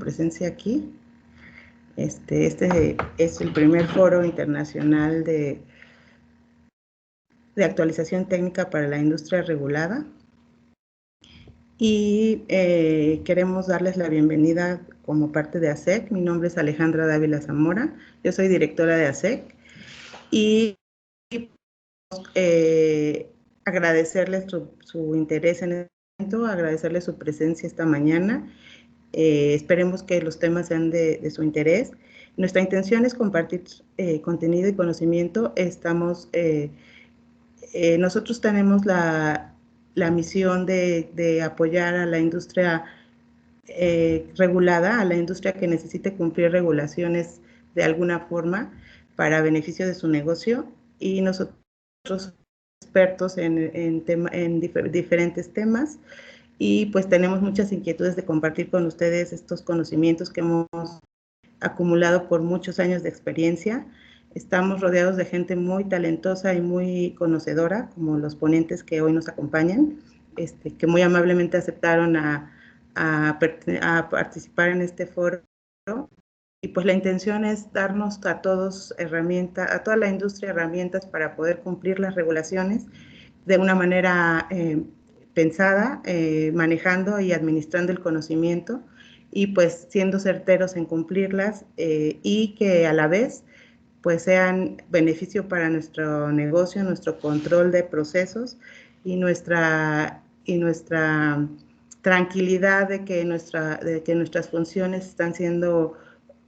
presencia aquí. Este es el primer foro internacional de actualización técnica para la industria regulada. Y queremos darles la bienvenida como parte de ASEC. Mi nombre es Alejandra Dávila Zamora, yo soy directora de ASEC y agradecerles su interés en el evento, agradecerles su presencia esta mañana. Esperemos que los temas sean de su interés. Nuestra intención es compartir contenido y conocimiento. Nosotros tenemos la misión de apoyar a la industria regulada, a la industria que necesite cumplir regulaciones de alguna forma para beneficio de su negocio, y nosotros expertos en diferentes temas, y pues tenemos muchas inquietudes de compartir con ustedes estos conocimientos que hemos acumulado por muchos años de experiencia. Estamos rodeados de gente muy talentosa y muy conocedora, como los ponentes que hoy nos acompañan, que muy amablemente aceptaron a participar en este foro. Y pues la intención es darnos a todos herramientas, a toda la industria herramientas para poder cumplir las regulaciones de una manera pensada, manejando y administrando el conocimiento, y pues siendo certeros en cumplirlas, y que a la vez pues sean beneficio para nuestro negocio, nuestro control de procesos y nuestra tranquilidad de que nuestras funciones están siendo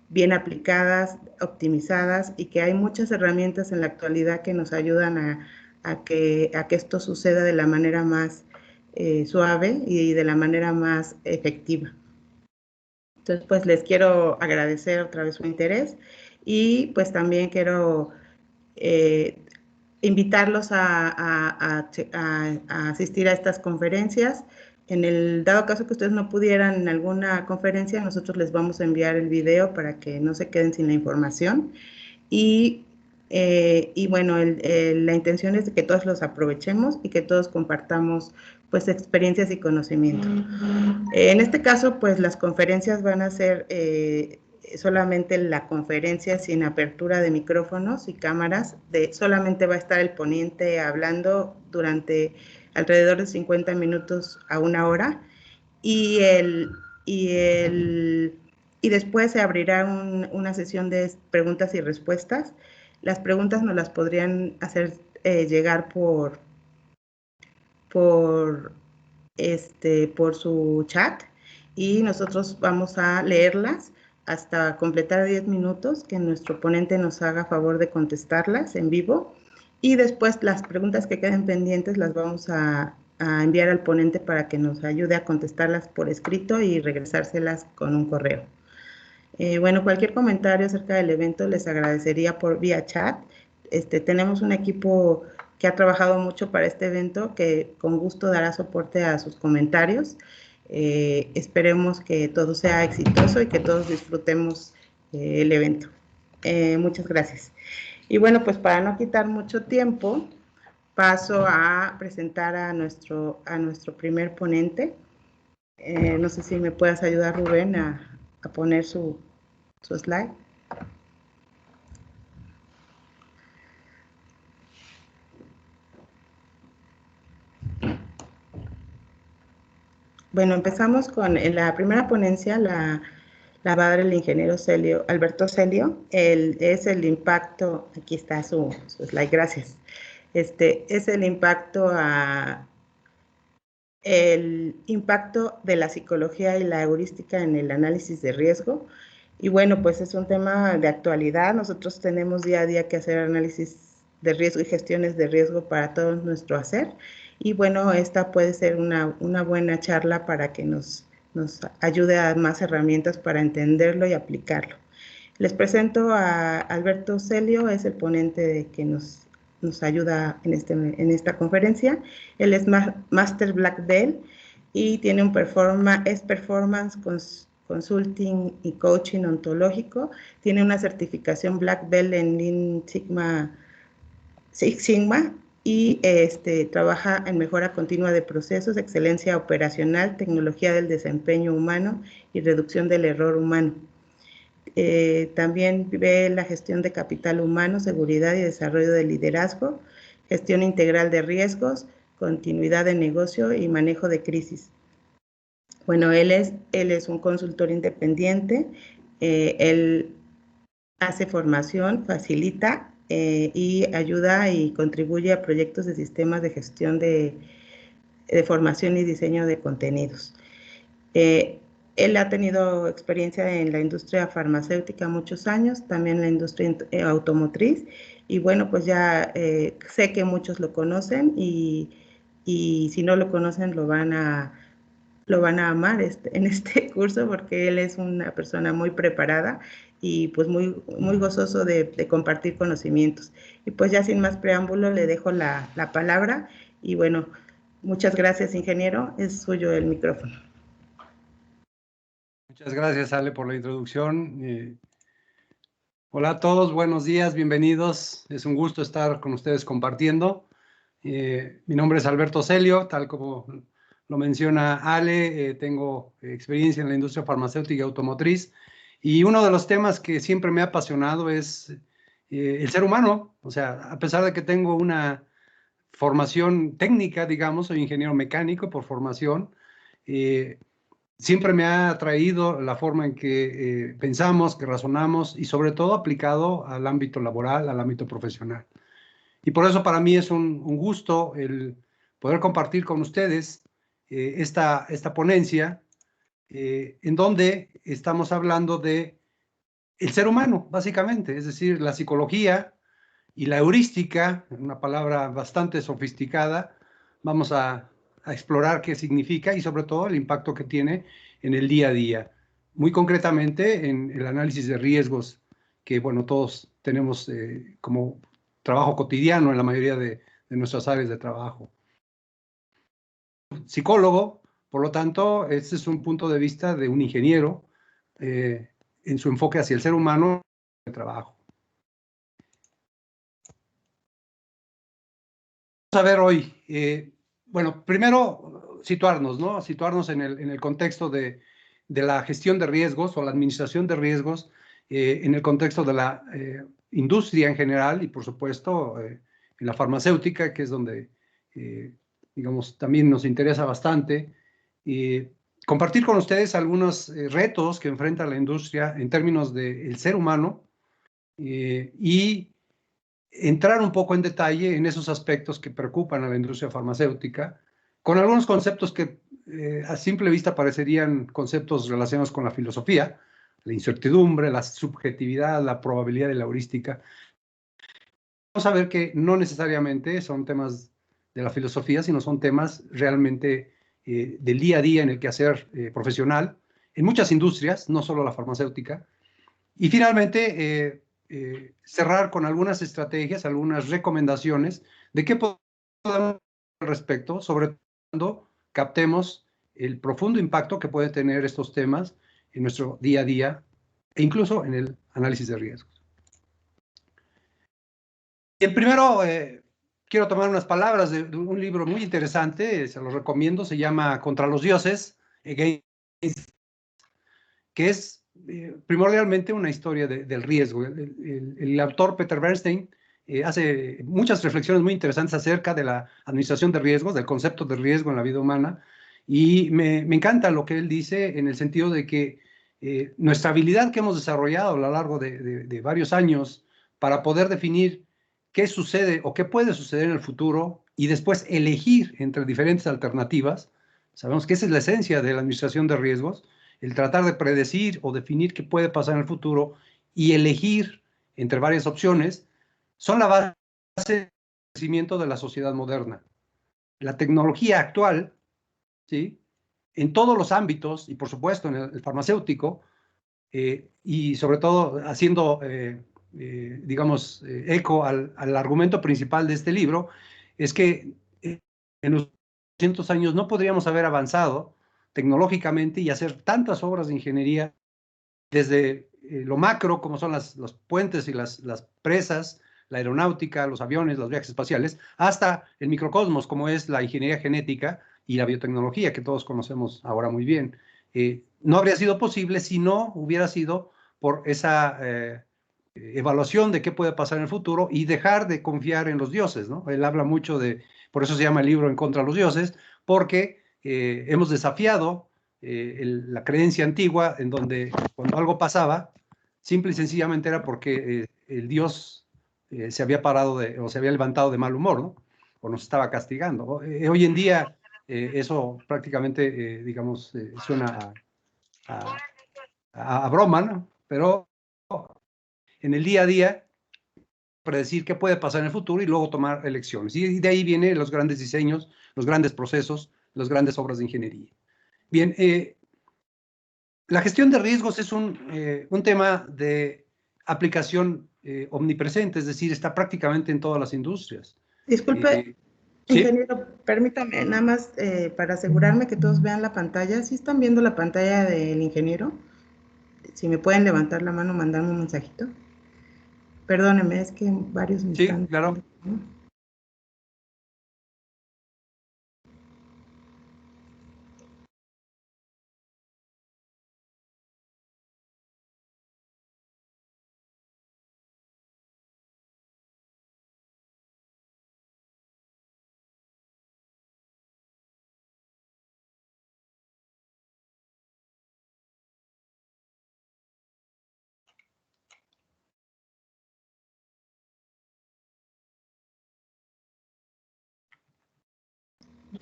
bien aplicadas, optimizadas, y que hay muchas herramientas en la actualidad que nos ayudan a que esto suceda de la manera más suave y de la manera más efectiva. Entonces, pues les quiero agradecer otra vez su interés, y pues también quiero invitarlos a asistir a estas conferencias. En el dado caso que ustedes no pudieran en alguna conferencia, nosotros les vamos a enviar el video para que no se queden sin la información. Y bueno, la intención es de que todos los aprovechemos y que todos compartamos pues experiencias y conocimiento. En este caso, pues las conferencias van a ser solamente la conferencia sin apertura de micrófonos y cámaras. Solamente va a estar el ponente hablando durante alrededor de 50 minutos a una hora, y después se abrirá una sesión de preguntas y respuestas. Las preguntas nos las podrían hacer llegar por su chat, y nosotros vamos a leerlas hasta completar 10 minutos, que nuestro ponente nos haga favor de contestarlas en vivo, y después las preguntas que queden pendientes las vamos a enviar al ponente para que nos ayude a contestarlas por escrito y regresárselas con un correo. Bueno, cualquier comentario acerca del evento les agradecería por vía chat. Tenemos un equipo que ha trabajado mucho para este evento, que con gusto dará soporte a sus comentarios. Esperemos que todo sea exitoso y que todos disfrutemos el evento. Muchas gracias. Y bueno, pues para no quitar mucho tiempo, paso a presentar a nuestro primer ponente. No sé si me puedas ayudar, Rubén, a poner su slide. Bueno, empezamos con la primera ponencia, la va a dar el ingeniero Alberto Celio. Es el impacto, aquí está su slide, gracias. Es el impacto de la psicología y la heurística en el análisis de riesgo. Y bueno, pues es un tema de actualidad. Nosotros tenemos día a día que hacer análisis de riesgo y gestiones de riesgo para todo nuestro hacer. Y bueno, esta puede ser una buena charla para que nos ayude a más herramientas para entenderlo y aplicarlo. Les presento a Alberto Celio, es el ponente que nos ayuda en esta conferencia. Él es Master Black Belt y tiene es Performance Consulting y Coaching Ontológico. Tiene una certificación Black Belt en Lean Six Sigma y trabaja en mejora continua de procesos, excelencia operacional, tecnología del desempeño humano y reducción del error humano. También ve la gestión de capital humano, seguridad y desarrollo de liderazgo, gestión integral de riesgos, continuidad de negocio y manejo de crisis. Bueno, él es un consultor independiente, él hace formación, facilita y ayuda y contribuye a proyectos de sistemas de gestión de formación y diseño de contenidos. Él ha tenido experiencia en la industria farmacéutica muchos años, también en la industria automotriz, y bueno, pues ya sé que muchos lo conocen y si no lo conocen lo van a amar en este curso, porque él es una persona muy preparada y pues muy gozoso de compartir conocimientos. Y pues ya sin más preámbulo le dejo la palabra y bueno, muchas gracias, ingeniero, es suyo el micrófono. Muchas gracias, Ale, por la introducción. Hola a todos, buenos días, bienvenidos. Es un gusto estar con ustedes compartiendo. Mi nombre es Alberto Celio, tal como lo menciona Ale, tengo experiencia en la industria farmacéutica y automotriz, y uno de los temas que siempre me ha apasionado es el ser humano. O sea, a pesar de que tengo una formación técnica, digamos, soy ingeniero mecánico por formación, siempre me ha atraído la forma en que pensamos, que razonamos y sobre todo aplicado al ámbito laboral, al ámbito profesional. Y por eso para mí es un gusto el poder compartir con ustedes esta ponencia en donde estamos hablando de el ser humano, básicamente, es decir, la psicología y la heurística, una palabra bastante sofisticada. Vamos a explorar qué significa y sobre todo el impacto que tiene en el día a día. Muy concretamente en el análisis de riesgos que, bueno, todos tenemos como trabajo cotidiano en la mayoría de nuestras áreas de trabajo. Psicólogo, por lo tanto, este es un punto de vista de un ingeniero en su enfoque hacia el ser humano de trabajo. Vamos a ver hoy, bueno, primero situarnos, ¿no? Situarnos en el contexto de la gestión de riesgos o la administración de riesgos, en el contexto de la industria en general y, por supuesto, en la farmacéutica, que es donde, digamos, también nos interesa bastante. Compartir con ustedes algunos retos que enfrenta la industria en términos del ser humano y entrar un poco en detalle en esos aspectos que preocupan a la industria farmacéutica, con algunos conceptos que a simple vista parecerían conceptos relacionados con la filosofía, la incertidumbre, la subjetividad, la probabilidad y la heurística. Vamos a ver que no necesariamente son temas de la filosofía, sino son temas realmente del día a día en el quehacer profesional, en muchas industrias, no solo la farmacéutica. Y finalmente, cerrar con algunas estrategias, algunas recomendaciones de qué podemos hacer al respecto, sobre todo cuando captemos el profundo impacto que pueden tener estos temas en nuestro día a día e incluso en el análisis de riesgos. Y primero, quiero tomar unas palabras de un libro muy interesante, se los recomiendo, se llama Contra los dioses, que es primordialmente una historia del riesgo. El autor Peter Bernstein hace muchas reflexiones muy interesantes acerca de la administración de riesgos, del concepto de riesgo en la vida humana, y me encanta lo que él dice en el sentido de que nuestra habilidad que hemos desarrollado a lo largo de varios años para poder definir qué sucede o qué puede suceder en el futuro y después elegir entre diferentes alternativas, sabemos que esa es la esencia de la administración de riesgos, el tratar de predecir o definir qué puede pasar en el futuro y elegir entre varias opciones, son la base del crecimiento de la sociedad moderna. La tecnología actual, ¿sí?, en todos los ámbitos, y por supuesto en el farmacéutico, y sobre todo haciendo, digamos, eco al argumento principal de este libro, es que en los 200 años no podríamos haber avanzado tecnológicamente y hacer tantas obras de ingeniería desde lo macro, como son los puentes y las presas, la aeronáutica, los aviones, los viajes espaciales, hasta el microcosmos, como es la ingeniería genética y la biotecnología, que todos conocemos ahora muy bien. No habría sido posible si no hubiera sido por esa evaluación de qué puede pasar en el futuro y dejar de confiar en los dioses, ¿no? Él habla mucho de, por eso se llama el libro En contra de los dioses, porque hemos desafiado la creencia antigua en donde cuando algo pasaba, simple y sencillamente era porque el dios se había parado o se había levantado de mal humor, ¿no? O nos estaba castigando. Hoy en día eso prácticamente, digamos, suena a broma, ¿no? Pero en el día a día predecir qué puede pasar en el futuro y luego tomar elecciones. Y de ahí vienen los grandes diseños, los grandes procesos, las grandes obras de ingeniería. Bien, la gestión de riesgos es un tema de aplicación omnipresente, es decir, está prácticamente en todas las industrias. Disculpe, ¿Sí? ingeniero, permítame, nada más para asegurarme que todos vean la pantalla. ¿Sí están viendo la pantalla del ingeniero? Si me pueden levantar la mano, mandarme un mensajito. Perdóneme, es que varios me Sí, están... claro.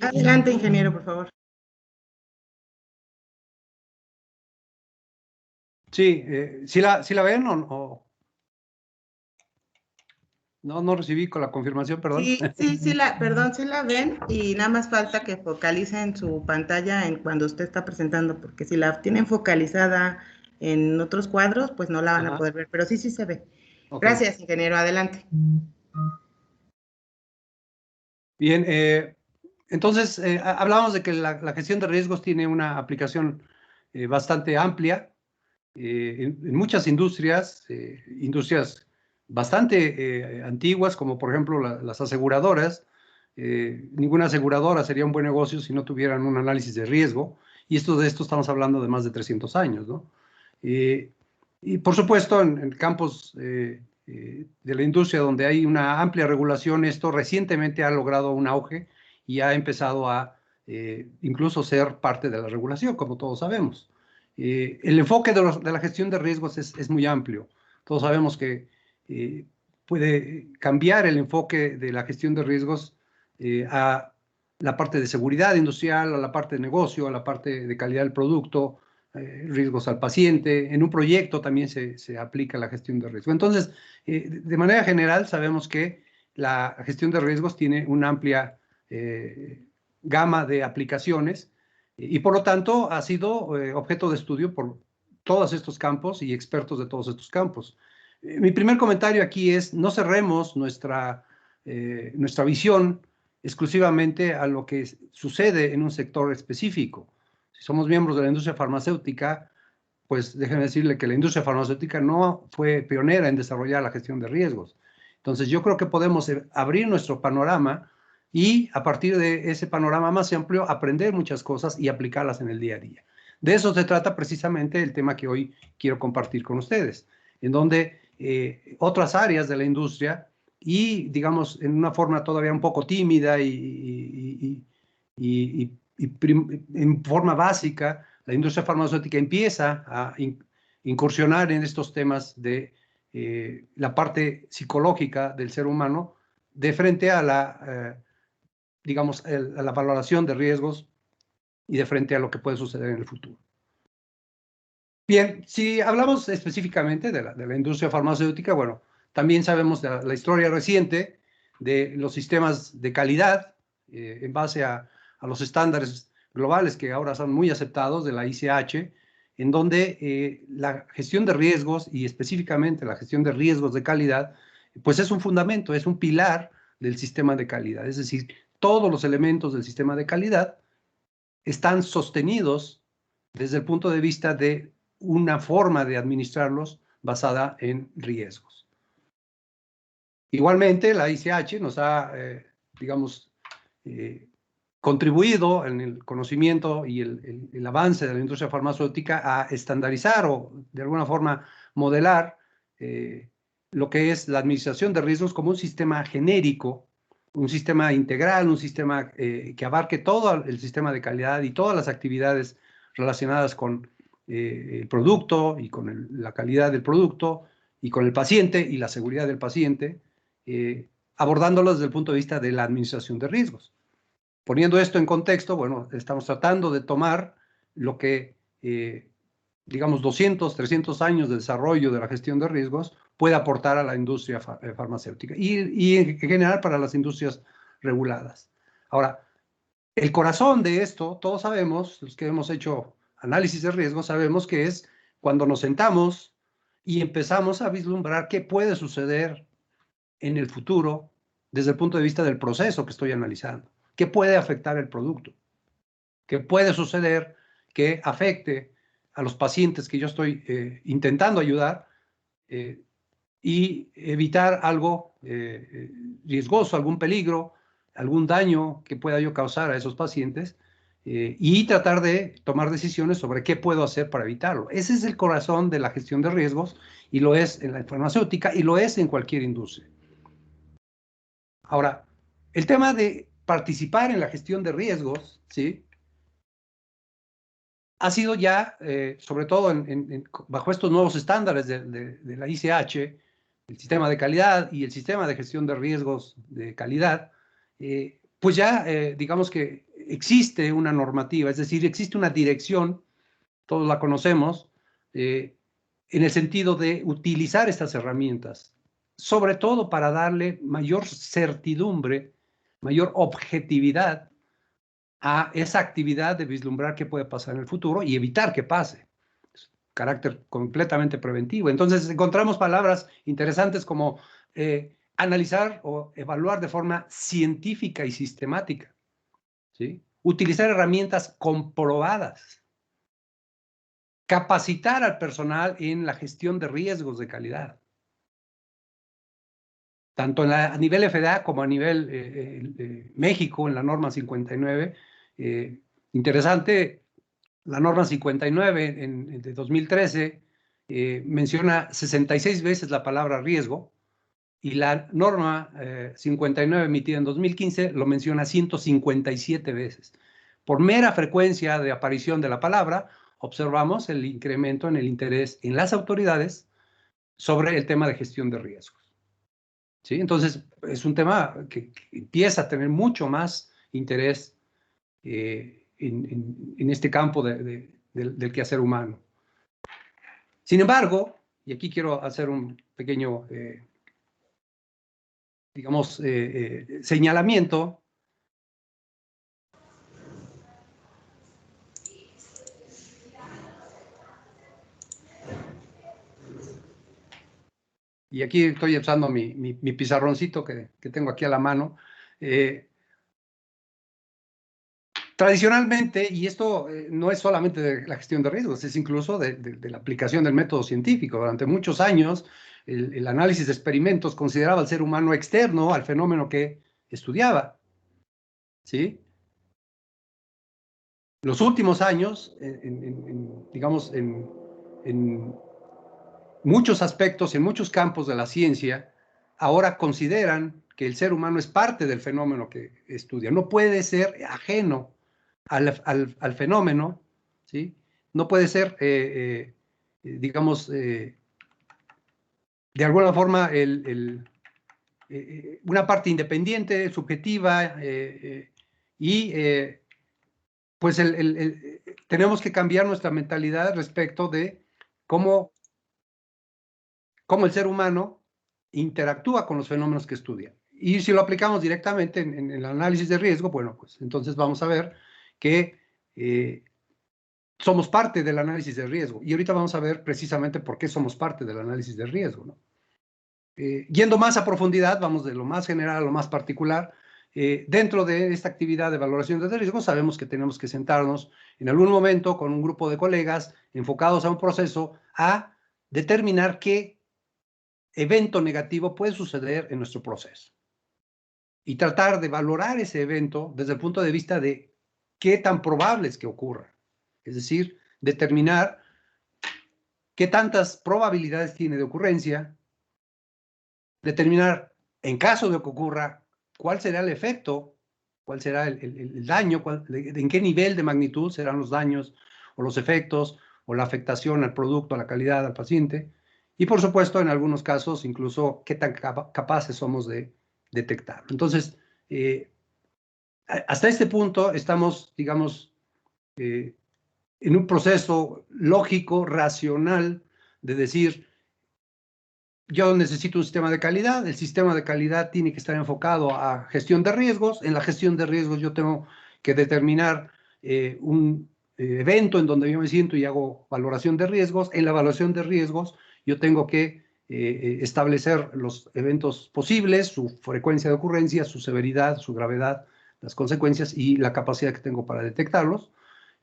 Adelante, ingeniero, por favor. Sí, ¿sí la ven o no recibí con la confirmación, perdón? Perdón, sí la ven y nada más falta que focalicen su pantalla en cuando usted está presentando, porque si la tienen focalizada en otros cuadros, pues no la van a Ajá, poder ver, pero sí se ve. ok. Gracias, ingeniero, adelante. Bien, entonces hablábamos de que la gestión de riesgos tiene una aplicación bastante amplia en muchas industrias, industrias bastante antiguas, como por ejemplo las aseguradoras. Ninguna aseguradora sería un buen negocio si no tuvieran un análisis de riesgo, y de esto estamos hablando de más de 300 años, ¿no? Eh, y por supuesto, en campos de la industria donde hay una amplia regulación, esto recientemente ha logrado un auge y ha empezado a incluso ser parte de la regulación, como todos sabemos. El enfoque de la gestión de riesgos es muy amplio. Todos sabemos que puede cambiar el enfoque de la gestión de riesgos a la parte de seguridad industrial, a la parte de negocio, a la parte de calidad del producto, riesgos al paciente. En un proyecto también se aplica la gestión de riesgo. Entonces, de manera general, sabemos que la gestión de riesgos tiene una amplia gama de aplicaciones y por lo tanto ha sido objeto de estudio por todos estos campos y expertos de todos estos campos. Mi primer comentario aquí es, no cerremos nuestra visión exclusivamente a lo que sucede en un sector específico. Si somos miembros de la industria farmacéutica, pues déjenme decirle que la industria farmacéutica no fue pionera en desarrollar la gestión de riesgos. Entonces yo creo que podemos abrir nuestro panorama y a partir de ese panorama más amplio aprender muchas cosas y aplicarlas en el día a día. De eso se trata precisamente el tema que hoy quiero compartir con ustedes, en donde otras áreas de la industria y, digamos, en una forma todavía un poco tímida en forma básica, la industria farmacéutica empieza a incursionar en estos temas de la parte psicológica del ser humano de frente a digamos, a la valoración de riesgos y de frente a lo que puede suceder en el futuro. Bien, si hablamos específicamente de la industria farmacéutica, bueno, también sabemos de la historia reciente de los sistemas de calidad en base a los estándares globales que ahora son muy aceptados de la ICH, en donde la gestión de riesgos y específicamente la gestión de riesgos de calidad, pues es un fundamento, es un pilar del sistema de calidad. Es decir, todos los elementos del sistema de calidad están sostenidos desde el punto de vista de una forma de administrarlos basada en riesgos. Igualmente, la ICH nos ha, digamos, contribuido en el conocimiento y el avance de la industria farmacéutica a estandarizar o, de alguna forma, modelar lo que es la administración de riesgos como un sistema genérico, un sistema integral, un sistema que abarque todo el sistema de calidad y todas las actividades relacionadas con el producto y con la calidad del producto y con el paciente y la seguridad del paciente, abordándolo desde el punto de vista de la administración de riesgos. Poniendo esto en contexto, bueno, estamos tratando de tomar lo que, digamos, 200, 300 años de desarrollo de la gestión de riesgos puede aportar a la industria farmacéutica y en general para las industrias reguladas. Ahora, el corazón de esto, todos sabemos, los que hemos hecho análisis de riesgos, sabemos que es cuando nos sentamos y empezamos a vislumbrar qué puede suceder en el futuro desde el punto de vista del proceso que estoy analizando. ¿Qué puede afectar el producto? ¿Qué puede suceder que afecte a los pacientes que yo estoy intentando ayudar y evitar algo riesgoso, algún peligro, algún daño que pueda yo causar a esos pacientes y tratar de tomar decisiones sobre qué puedo hacer para evitarlo? Ese es el corazón de la gestión de riesgos y lo es en la farmacéutica y lo es en cualquier industria. Ahora, el tema de participar en la gestión de riesgos, ¿sí?, ha sido ya, sobre todo bajo estos nuevos estándares de la ICH, el sistema de calidad y el sistema de gestión de riesgos de calidad, pues ya digamos que existe una normativa, es decir, existe una dirección, todos la conocemos, en el sentido de utilizar estas herramientas, sobre todo para darle mayor certidumbre, mayor objetividad a esa actividad de vislumbrar qué puede pasar en el futuro y evitar que pase. Es carácter completamente preventivo. Entonces encontramos palabras interesantes como analizar o evaluar de forma científica y sistemática, ¿sí? Utilizar herramientas comprobadas, capacitar al personal en la gestión de riesgos de calidad, tanto a nivel FDA como a nivel México, en la norma 59. Interesante, la norma 59 de 2013 menciona 66 veces la palabra riesgo y la norma 59 emitida en 2015 lo menciona 157 veces. Por mera frecuencia de aparición de la palabra, observamos el incremento en el interés en las autoridades sobre el tema de gestión de riesgos, ¿sí? Entonces, es un tema que empieza a tener mucho más interés en este campo del quehacer humano. Sin embargo, y aquí quiero hacer un pequeño, digamos, señalamiento. Y aquí estoy usando mi pizarroncito que tengo aquí a la mano. Tradicionalmente, y esto no es solamente de la gestión de riesgos, es incluso de la aplicación del método científico. Durante muchos años, el análisis de experimentos consideraba al ser humano externo al fenómeno que estudiaba, ¿sí? Los últimos años, digamos, en muchos aspectos, en muchos campos de la ciencia, ahora consideran que el ser humano es parte del fenómeno que estudia. No puede ser ajeno al fenómeno, ¿sí? No puede ser, digamos, de alguna forma, una parte independiente, subjetiva, y pues tenemos que cambiar nuestra mentalidad respecto de cómo el ser humano interactúa con los fenómenos que estudia. Y si lo aplicamos directamente en el análisis de riesgo, bueno, pues entonces vamos a ver que somos parte del análisis de riesgo. Y ahorita vamos a ver precisamente por qué somos parte del análisis de riesgo, ¿no? Yendo más a profundidad, vamos de lo más general a lo más particular. Dentro de esta actividad de valoración de riesgo, sabemos que tenemos que sentarnos en algún momento con un grupo de colegas enfocados a un proceso a determinar qué evento negativo puede suceder en nuestro proceso. Y tratar de valorar ese evento desde el punto de vista de qué tan probable es que ocurra. Es decir, determinar qué tantas probabilidades tiene de ocurrencia, determinar, en caso de que ocurra, cuál será el efecto, cuál será el daño, en qué nivel de magnitud serán los daños o los efectos o la afectación al producto, a la calidad, al paciente. Y por supuesto, en algunos casos, incluso qué tan capaces somos de detectarlo. Entonces, hasta este punto estamos, digamos, en un proceso lógico, racional, de decir, yo necesito un sistema de calidad, el sistema de calidad tiene que estar enfocado a gestión de riesgos, en la gestión de riesgos yo tengo que determinar un evento en donde yo me siento y hago valoración de riesgos, en la evaluación de riesgos yo tengo que establecer los eventos posibles, su frecuencia de ocurrencia, su severidad, su gravedad, las consecuencias y la capacidad que tengo para detectarlos.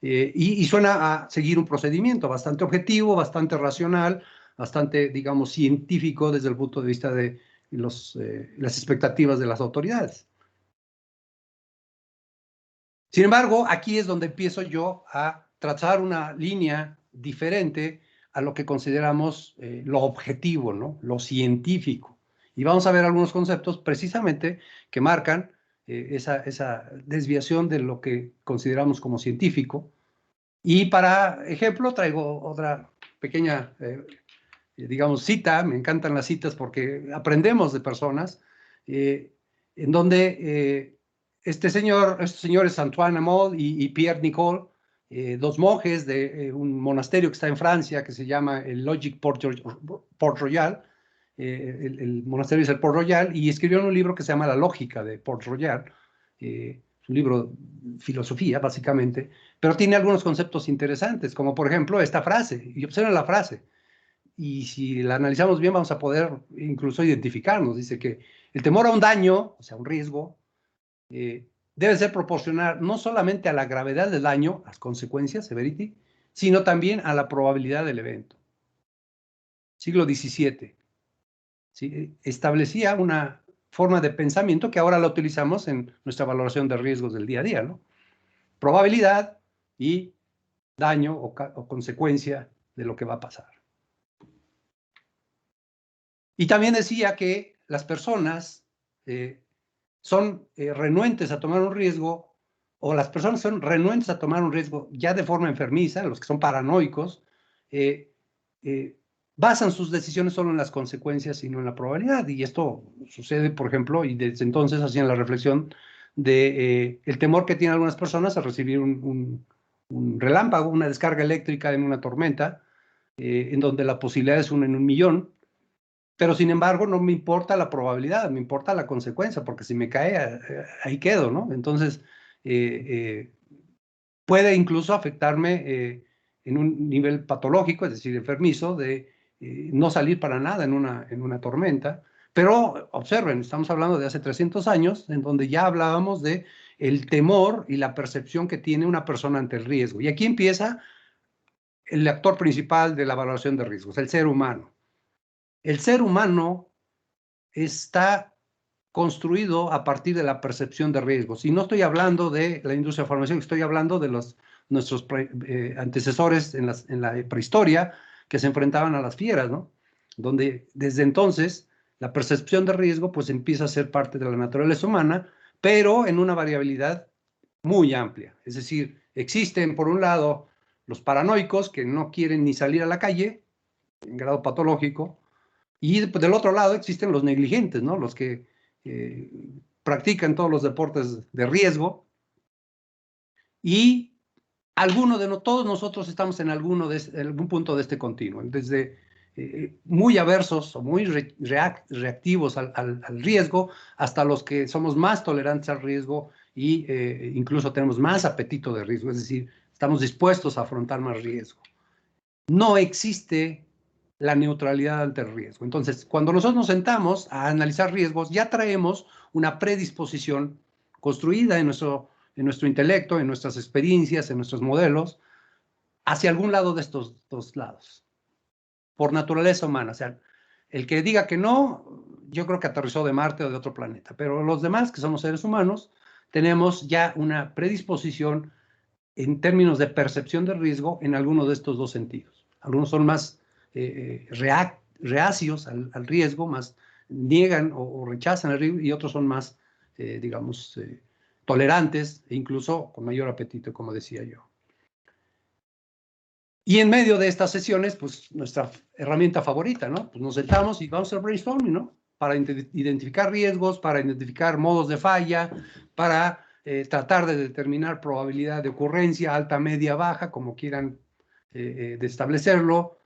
Y suena a seguir un procedimiento bastante objetivo, bastante racional, bastante, digamos, científico desde el punto de vista de las expectativas de las autoridades. Sin embargo, aquí es donde empiezo yo a trazar una línea diferente a lo que consideramos lo objetivo, ¿no? Lo científico. Y vamos a ver algunos conceptos precisamente que marcan esa desviación de lo que consideramos como científico. Y para ejemplo, traigo otra pequeña digamos, cita, me encantan las citas porque aprendemos de personas, en donde estos señores Antoine Amaud y Pierre Nicole, dos monjes de un monasterio que está en Francia, que se llama el Logic Port Royal, el monasterio es el Port Royal, y escribieron un libro que se llama La Lógica de Port Royal, un libro de filosofía, básicamente, pero tiene algunos conceptos interesantes, como por ejemplo esta frase, y observen la frase, y si la analizamos bien vamos a poder incluso identificarnos. Dice que el temor a un daño, o sea, un riesgo, debe ser proporcional no solamente a la gravedad del daño, las consecuencias, severity, sino también a la probabilidad del evento. Siglo XVII. ¿Sí? Establecía una forma de pensamiento que ahora la utilizamos en nuestra valoración de riesgos del día a día, ¿no? Probabilidad y daño o consecuencia de lo que va a pasar. Y también decía que las personas son renuentes a tomar un riesgo, o las personas son renuentes a tomar un riesgo ya de forma enfermiza, los que son paranoicos, basan sus decisiones solo en las consecuencias y no en la probabilidad. Y esto sucede, por ejemplo, y desde entonces hacían la reflexión de el temor que tienen algunas personas a recibir un relámpago, una descarga eléctrica en una tormenta, en donde la posibilidad es 1 en 1.000.000, pero sin embargo no me importa la probabilidad, me importa la consecuencia, porque si me cae, ahí quedo, ¿no? Entonces, puede incluso afectarme en un nivel patológico, es decir, enfermizo, de no salir para nada en una tormenta. Pero observen, estamos hablando de hace 300 años, en donde ya hablábamos de el temor y la percepción que tiene una persona ante el riesgo. Y aquí empieza el actor principal de la evaluación de riesgos, el ser humano. El ser humano está construido a partir de la percepción de riesgos. Y no estoy hablando de la industria farmacéutica, estoy hablando de nuestros antecesores en la prehistoria que se enfrentaban a las fieras, ¿no? Donde desde entonces la percepción de riesgo pues empieza a ser parte de la naturaleza humana, pero en una variabilidad muy amplia. Es decir, existen por un lado los paranoicos que no quieren ni salir a la calle, en grado patológico, y del otro lado existen los negligentes, ¿no? Los que practican todos los deportes de riesgo, y todos nosotros estamos en algún punto de este continuo, desde muy aversos o muy reactivos al riesgo, hasta los que somos más tolerantes al riesgo y incluso tenemos más apetito de riesgo, es decir, estamos dispuestos a afrontar más riesgo. No existe la neutralidad ante el riesgo. Entonces, cuando nosotros nos sentamos a analizar riesgos, ya traemos una predisposición construida en nuestro intelecto, en nuestras experiencias, en nuestros modelos, hacia algún lado de estos dos lados, por naturaleza humana. O sea, El que diga que no, yo creo que aterrizó de Marte o de otro planeta, pero los demás, que somos seres humanos, tenemos ya una predisposición en términos de percepción de riesgo en alguno de estos dos sentidos. Algunos son más reacios al riesgo, más niegan o rechazan el riesgo, y otros son más, digamos, tolerantes e incluso con mayor apetito, como decía yo. Y en medio de estas sesiones, pues nuestra herramienta favorita, ¿no? Pues nos sentamos y vamos a hacer brainstorming, ¿no? Para identificar riesgos, para identificar modos de falla, para tratar de determinar probabilidad de ocurrencia, alta, media, baja, como quieran de establecerlo,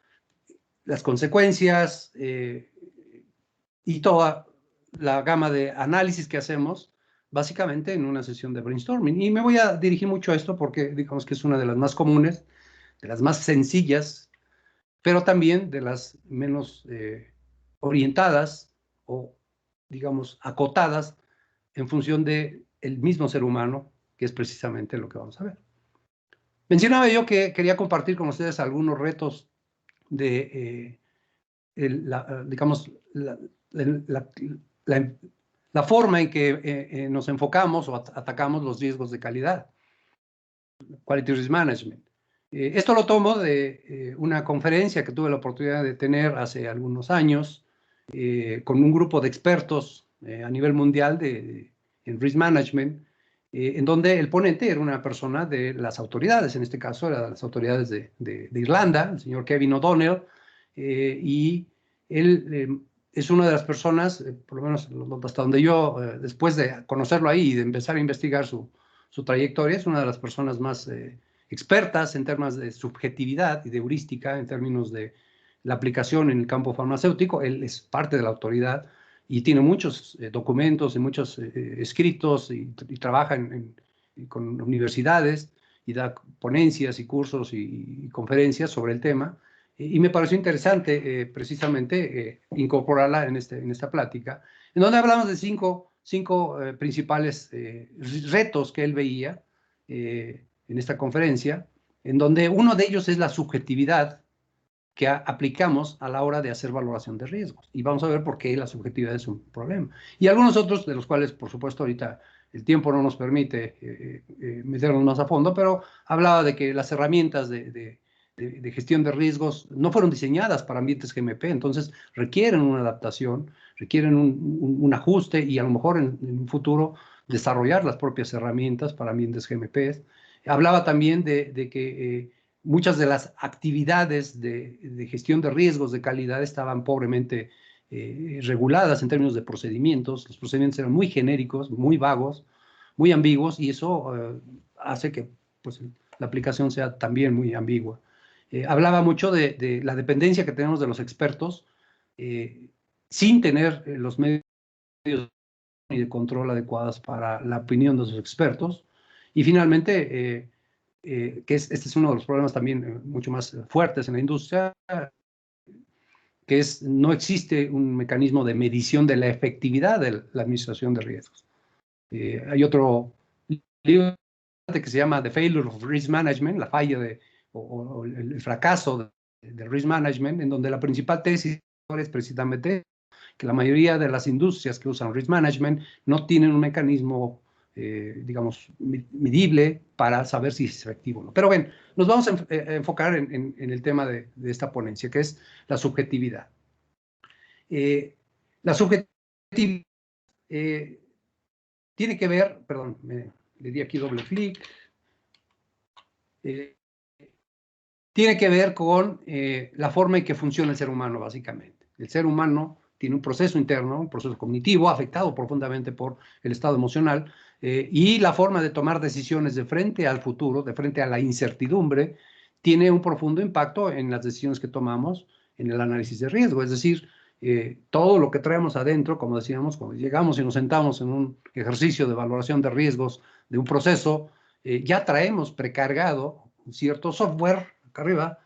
las consecuencias y toda la gama de análisis que hacemos, básicamente en una sesión de brainstorming. Y me voy a dirigir mucho a esto porque digamos que es una de las más comunes, de las más sencillas, pero también de las menos orientadas o, digamos, acotadas en función del mismo ser humano, que es precisamente lo que vamos a ver. Mencionaba yo que quería compartir con ustedes algunos retos de, digamos, la forma en que nos enfocamos o atacamos los riesgos de calidad, Quality Risk Management. Esto lo tomo de una conferencia que tuve la oportunidad de tener hace algunos años con un grupo de expertos a nivel mundial en Risk Management, en donde el ponente era una persona de las autoridades, en este caso era de las autoridades de Irlanda, el señor Kevin O'Donnell, y él es una de las personas, por lo menos hasta donde yo, después de conocerlo ahí y de empezar a investigar su trayectoria, es una de las personas más expertas en temas de subjetividad y de heurística en términos de la aplicación en el campo farmacéutico. Él es parte de la autoridad y tiene muchos documentos y muchos escritos y trabaja con universidades y da ponencias y cursos y conferencias sobre el tema. Y me pareció interesante precisamente incorporarla en esta plática, en donde hablamos de cinco principales retos que él veía en esta conferencia, en donde uno de ellos es la subjetividad que aplicamos a la hora de hacer valoración de riesgos. Y vamos a ver por qué la subjetividad es un problema. Y algunos otros, de los cuales, por supuesto, ahorita el tiempo no nos permite meternos más a fondo, pero hablaba de que las herramientas de gestión de riesgos no fueron diseñadas para ambientes GMP, entonces requieren una adaptación, requieren un ajuste y a lo mejor en un futuro desarrollar las propias herramientas para ambientes GMP. Hablaba también de que muchas de las actividades de gestión de riesgos de calidad estaban pobremente reguladas en términos de procedimientos. Los procedimientos eran muy genéricos, muy vagos, muy ambiguos, y eso hace que pues, la aplicación sea también muy ambigua. Hablaba mucho de la dependencia que tenemos de los expertos sin tener los medios y de control adecuados para la opinión de esos expertos. Y finalmente, que este es uno de los problemas también mucho más fuertes en la industria, que es no existe un mecanismo de medición de la efectividad de la administración de riesgos. Hay otro libro que se llama The Failure of Risk Management, la falla o el fracaso de Risk Management, en donde la principal tesis es precisamente que la mayoría de las industrias que usan Risk Management no tienen un mecanismo digamos, medible para saber si es efectivo o no. Pero bueno, nos vamos a enfocar en el tema de esta ponencia, que es la subjetividad. La subjetividad tiene que ver, perdón, le di aquí doble clic, tiene que ver con la forma en que funciona el ser humano, básicamente. El ser humano tiene un proceso interno, un proceso cognitivo, afectado profundamente por el estado emocional, y la forma de tomar decisiones de frente al futuro, de frente a la incertidumbre, tiene un profundo impacto en las decisiones que tomamos en el análisis de riesgo. Es decir, todo lo que traemos adentro, como decíamos, cuando llegamos y nos sentamos en un ejercicio de valoración de riesgos de un proceso, ya traemos precargado cierto software acá arriba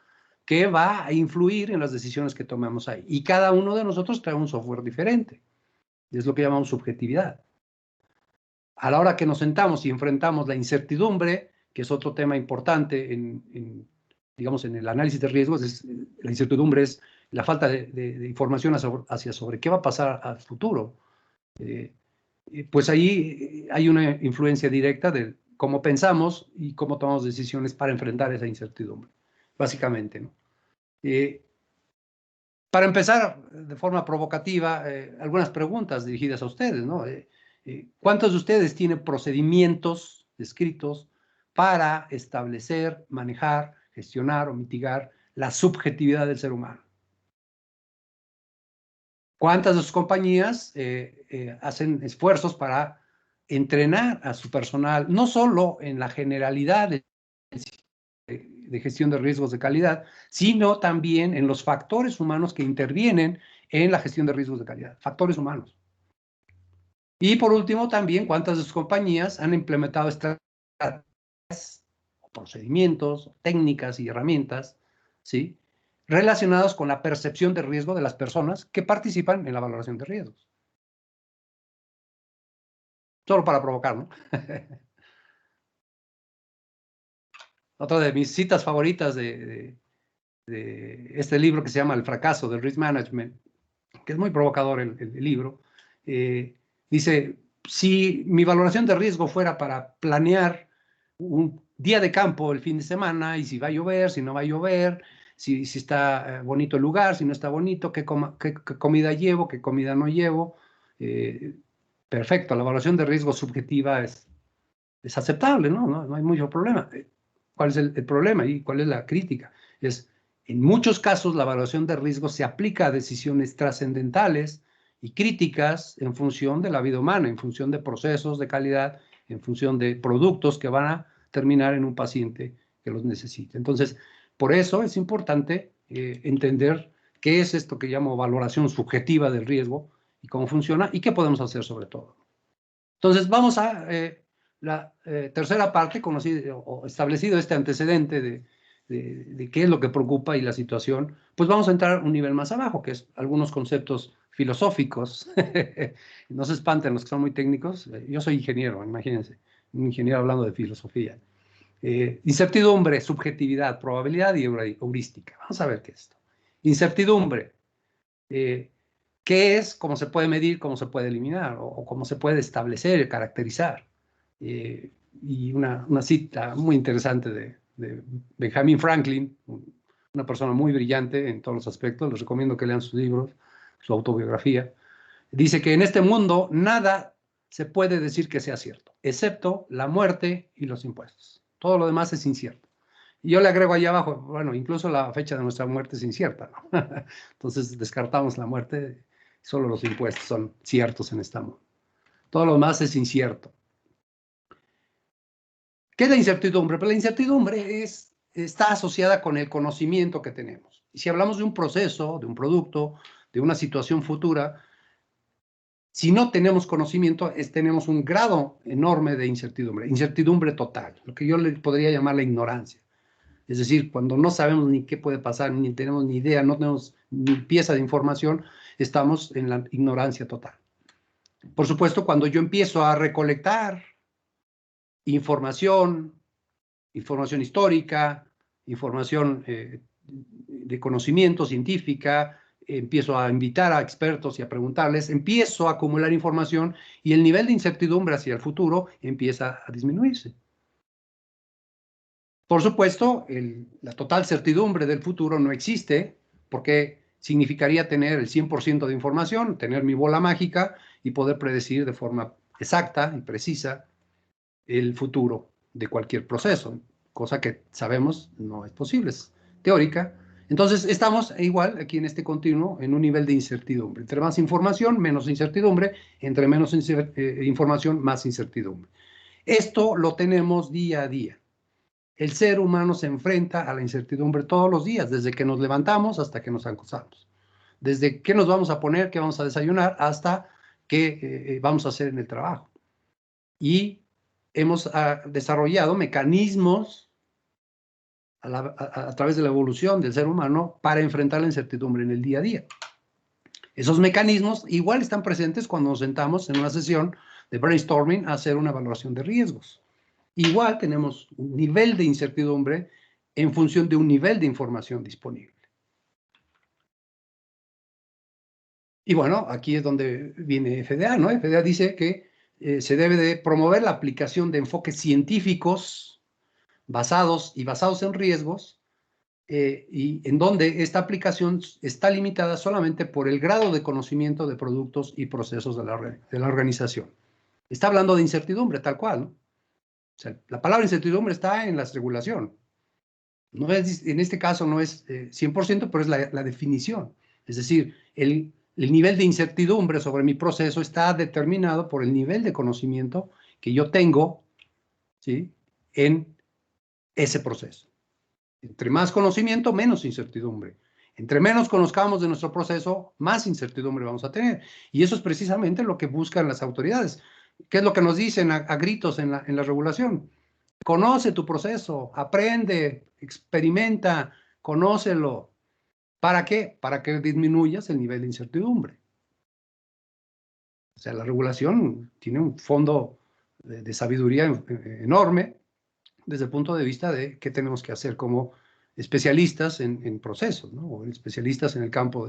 que va a influir en las decisiones que tomamos ahí. Y cada uno de nosotros trae un software diferente. Es lo que llamamos subjetividad. A la hora que nos sentamos y enfrentamos la incertidumbre, que es otro tema importante en digamos, en el análisis de riesgos, la incertidumbre es la falta de información sobre qué va a pasar al futuro. Pues ahí hay una influencia directa de cómo pensamos y cómo tomamos decisiones para enfrentar esa incertidumbre, básicamente, ¿no? Para empezar, de forma provocativa, algunas preguntas dirigidas a ustedes, ¿no? ¿Cuántos de ustedes tienen procedimientos escritos para establecer, manejar, gestionar o mitigar la subjetividad del ser humano? ¿Cuántas de sus compañías hacen esfuerzos para entrenar a su personal, no solo en la generalidad de gestión de riesgos de calidad, sino también en los factores humanos que intervienen en la gestión de riesgos de calidad, factores humanos? Y por último, también, ¿cuántas de sus compañías han implementado estrategias, procedimientos, técnicas y herramientas, ¿sí?, relacionados con la percepción de riesgo de las personas que participan en la valoración de riesgos? Solo para provocar, ¿no? Otra de mis citas favoritas de este libro que se llama El fracaso del risk management, que es muy provocador el libro, dice, si mi valoración de riesgo fuera para planear un día de campo el fin de semana, y si va a llover, si no va a llover, si está bonito el lugar, si no está bonito, qué comida llevo, qué comida no llevo, perfecto, la evaluación de riesgo subjetiva es aceptable, ¿no? No hay mucho problema. ¿Cuál es el problema y cuál es la crítica? En muchos casos la evaluación de riesgo se aplica a decisiones trascendentales y críticas en función de la vida humana, en función de procesos de calidad, en función de productos que van a terminar en un paciente que los necesite. Entonces, por eso es importante entender qué es esto que llamo valoración subjetiva del riesgo y cómo funciona y qué podemos hacer sobre todo. Entonces, vamos a la tercera parte, conocido o establecido este antecedente de qué es lo que preocupa y la situación, pues vamos a entrar a un nivel más abajo, que es algunos conceptos filosóficos. No se espanten los que son muy técnicos. Yo soy ingeniero, imagínense, un ingeniero hablando de filosofía. Incertidumbre, subjetividad, probabilidad y heurística. Vamos a ver qué es esto. Incertidumbre. ¿Qué es? ¿Cómo se puede medir? ¿Cómo se puede eliminar? ¿O cómo se puede establecer, caracterizar? Y una cita muy interesante de Benjamin Franklin, una persona muy brillante en todos los aspectos. Les recomiendo que lean sus libros, su autobiografía. Dice que en este mundo nada se puede decir que sea cierto, excepto la muerte y los impuestos. Todo lo demás es incierto. Y yo le agrego allá abajo, bueno, incluso la fecha de nuestra muerte es incierta, ¿no? Entonces descartamos la muerte, solo los impuestos son ciertos en este mundo. Todo lo demás es incierto. ¿Qué es la incertidumbre? Pues la incertidumbre está asociada con el conocimiento que tenemos. Y si hablamos de un proceso, de un producto, de una situación futura, si no tenemos conocimiento, tenemos un grado enorme de incertidumbre total, lo que yo le podría llamar la ignorancia. Es decir, cuando no sabemos ni qué puede pasar, ni tenemos ni idea, no tenemos ni pieza de información, estamos en la ignorancia total. Por supuesto, cuando yo empiezo a recolectar información histórica, información de conocimiento científica, empiezo a invitar a expertos y a preguntarles, empiezo a acumular información y el nivel de incertidumbre hacia el futuro empieza a disminuirse. Por supuesto, la total certidumbre del futuro no existe, porque significaría tener el 100% de información, tener mi bola mágica y poder predecir de forma exacta y precisa el futuro de cualquier proceso, cosa que sabemos no es posible, es teórica. Entonces, estamos igual aquí en este continuo en un nivel de incertidumbre. Entre más información, menos incertidumbre. Entre menos información, más incertidumbre. Esto lo tenemos día a día. El ser humano se enfrenta a la incertidumbre todos los días, desde que nos levantamos hasta que nos acostamos. Desde qué nos vamos a poner, qué vamos a desayunar, hasta qué vamos a hacer en el trabajo. Y hemos desarrollado mecanismos a través de la evolución del ser humano para enfrentar la incertidumbre en el día a día. Esos mecanismos igual están presentes cuando nos sentamos en una sesión de brainstorming a hacer una evaluación de riesgos. Igual tenemos un nivel de incertidumbre en función de un nivel de información disponible. Y bueno, aquí es donde viene FDA, ¿no? FDA dice que se debe de promover la aplicación de enfoques científicos basados en riesgos, y en donde esta aplicación está limitada solamente por el grado de conocimiento de productos y procesos de la organización. Está hablando de incertidumbre, tal cual, ¿no? O sea, la palabra incertidumbre está en la regulación. No es, en este caso no es 100%, pero es la definición. Es decir, el nivel de incertidumbre sobre mi proceso está determinado por el nivel de conocimiento que yo tengo, ¿sí?, en ese proceso. Entre más conocimiento, menos incertidumbre. Entre menos conozcamos de nuestro proceso, más incertidumbre vamos a tener. Y eso es precisamente lo que buscan las autoridades. ¿Qué es lo que nos dicen a gritos en la regulación? Conoce tu proceso, aprende, experimenta, conócelo. ¿Para qué? Para que disminuyas el nivel de incertidumbre. O sea, la regulación tiene un fondo de sabiduría enorme desde el punto de vista de qué tenemos que hacer como especialistas en procesos, ¿no? O especialistas en el campo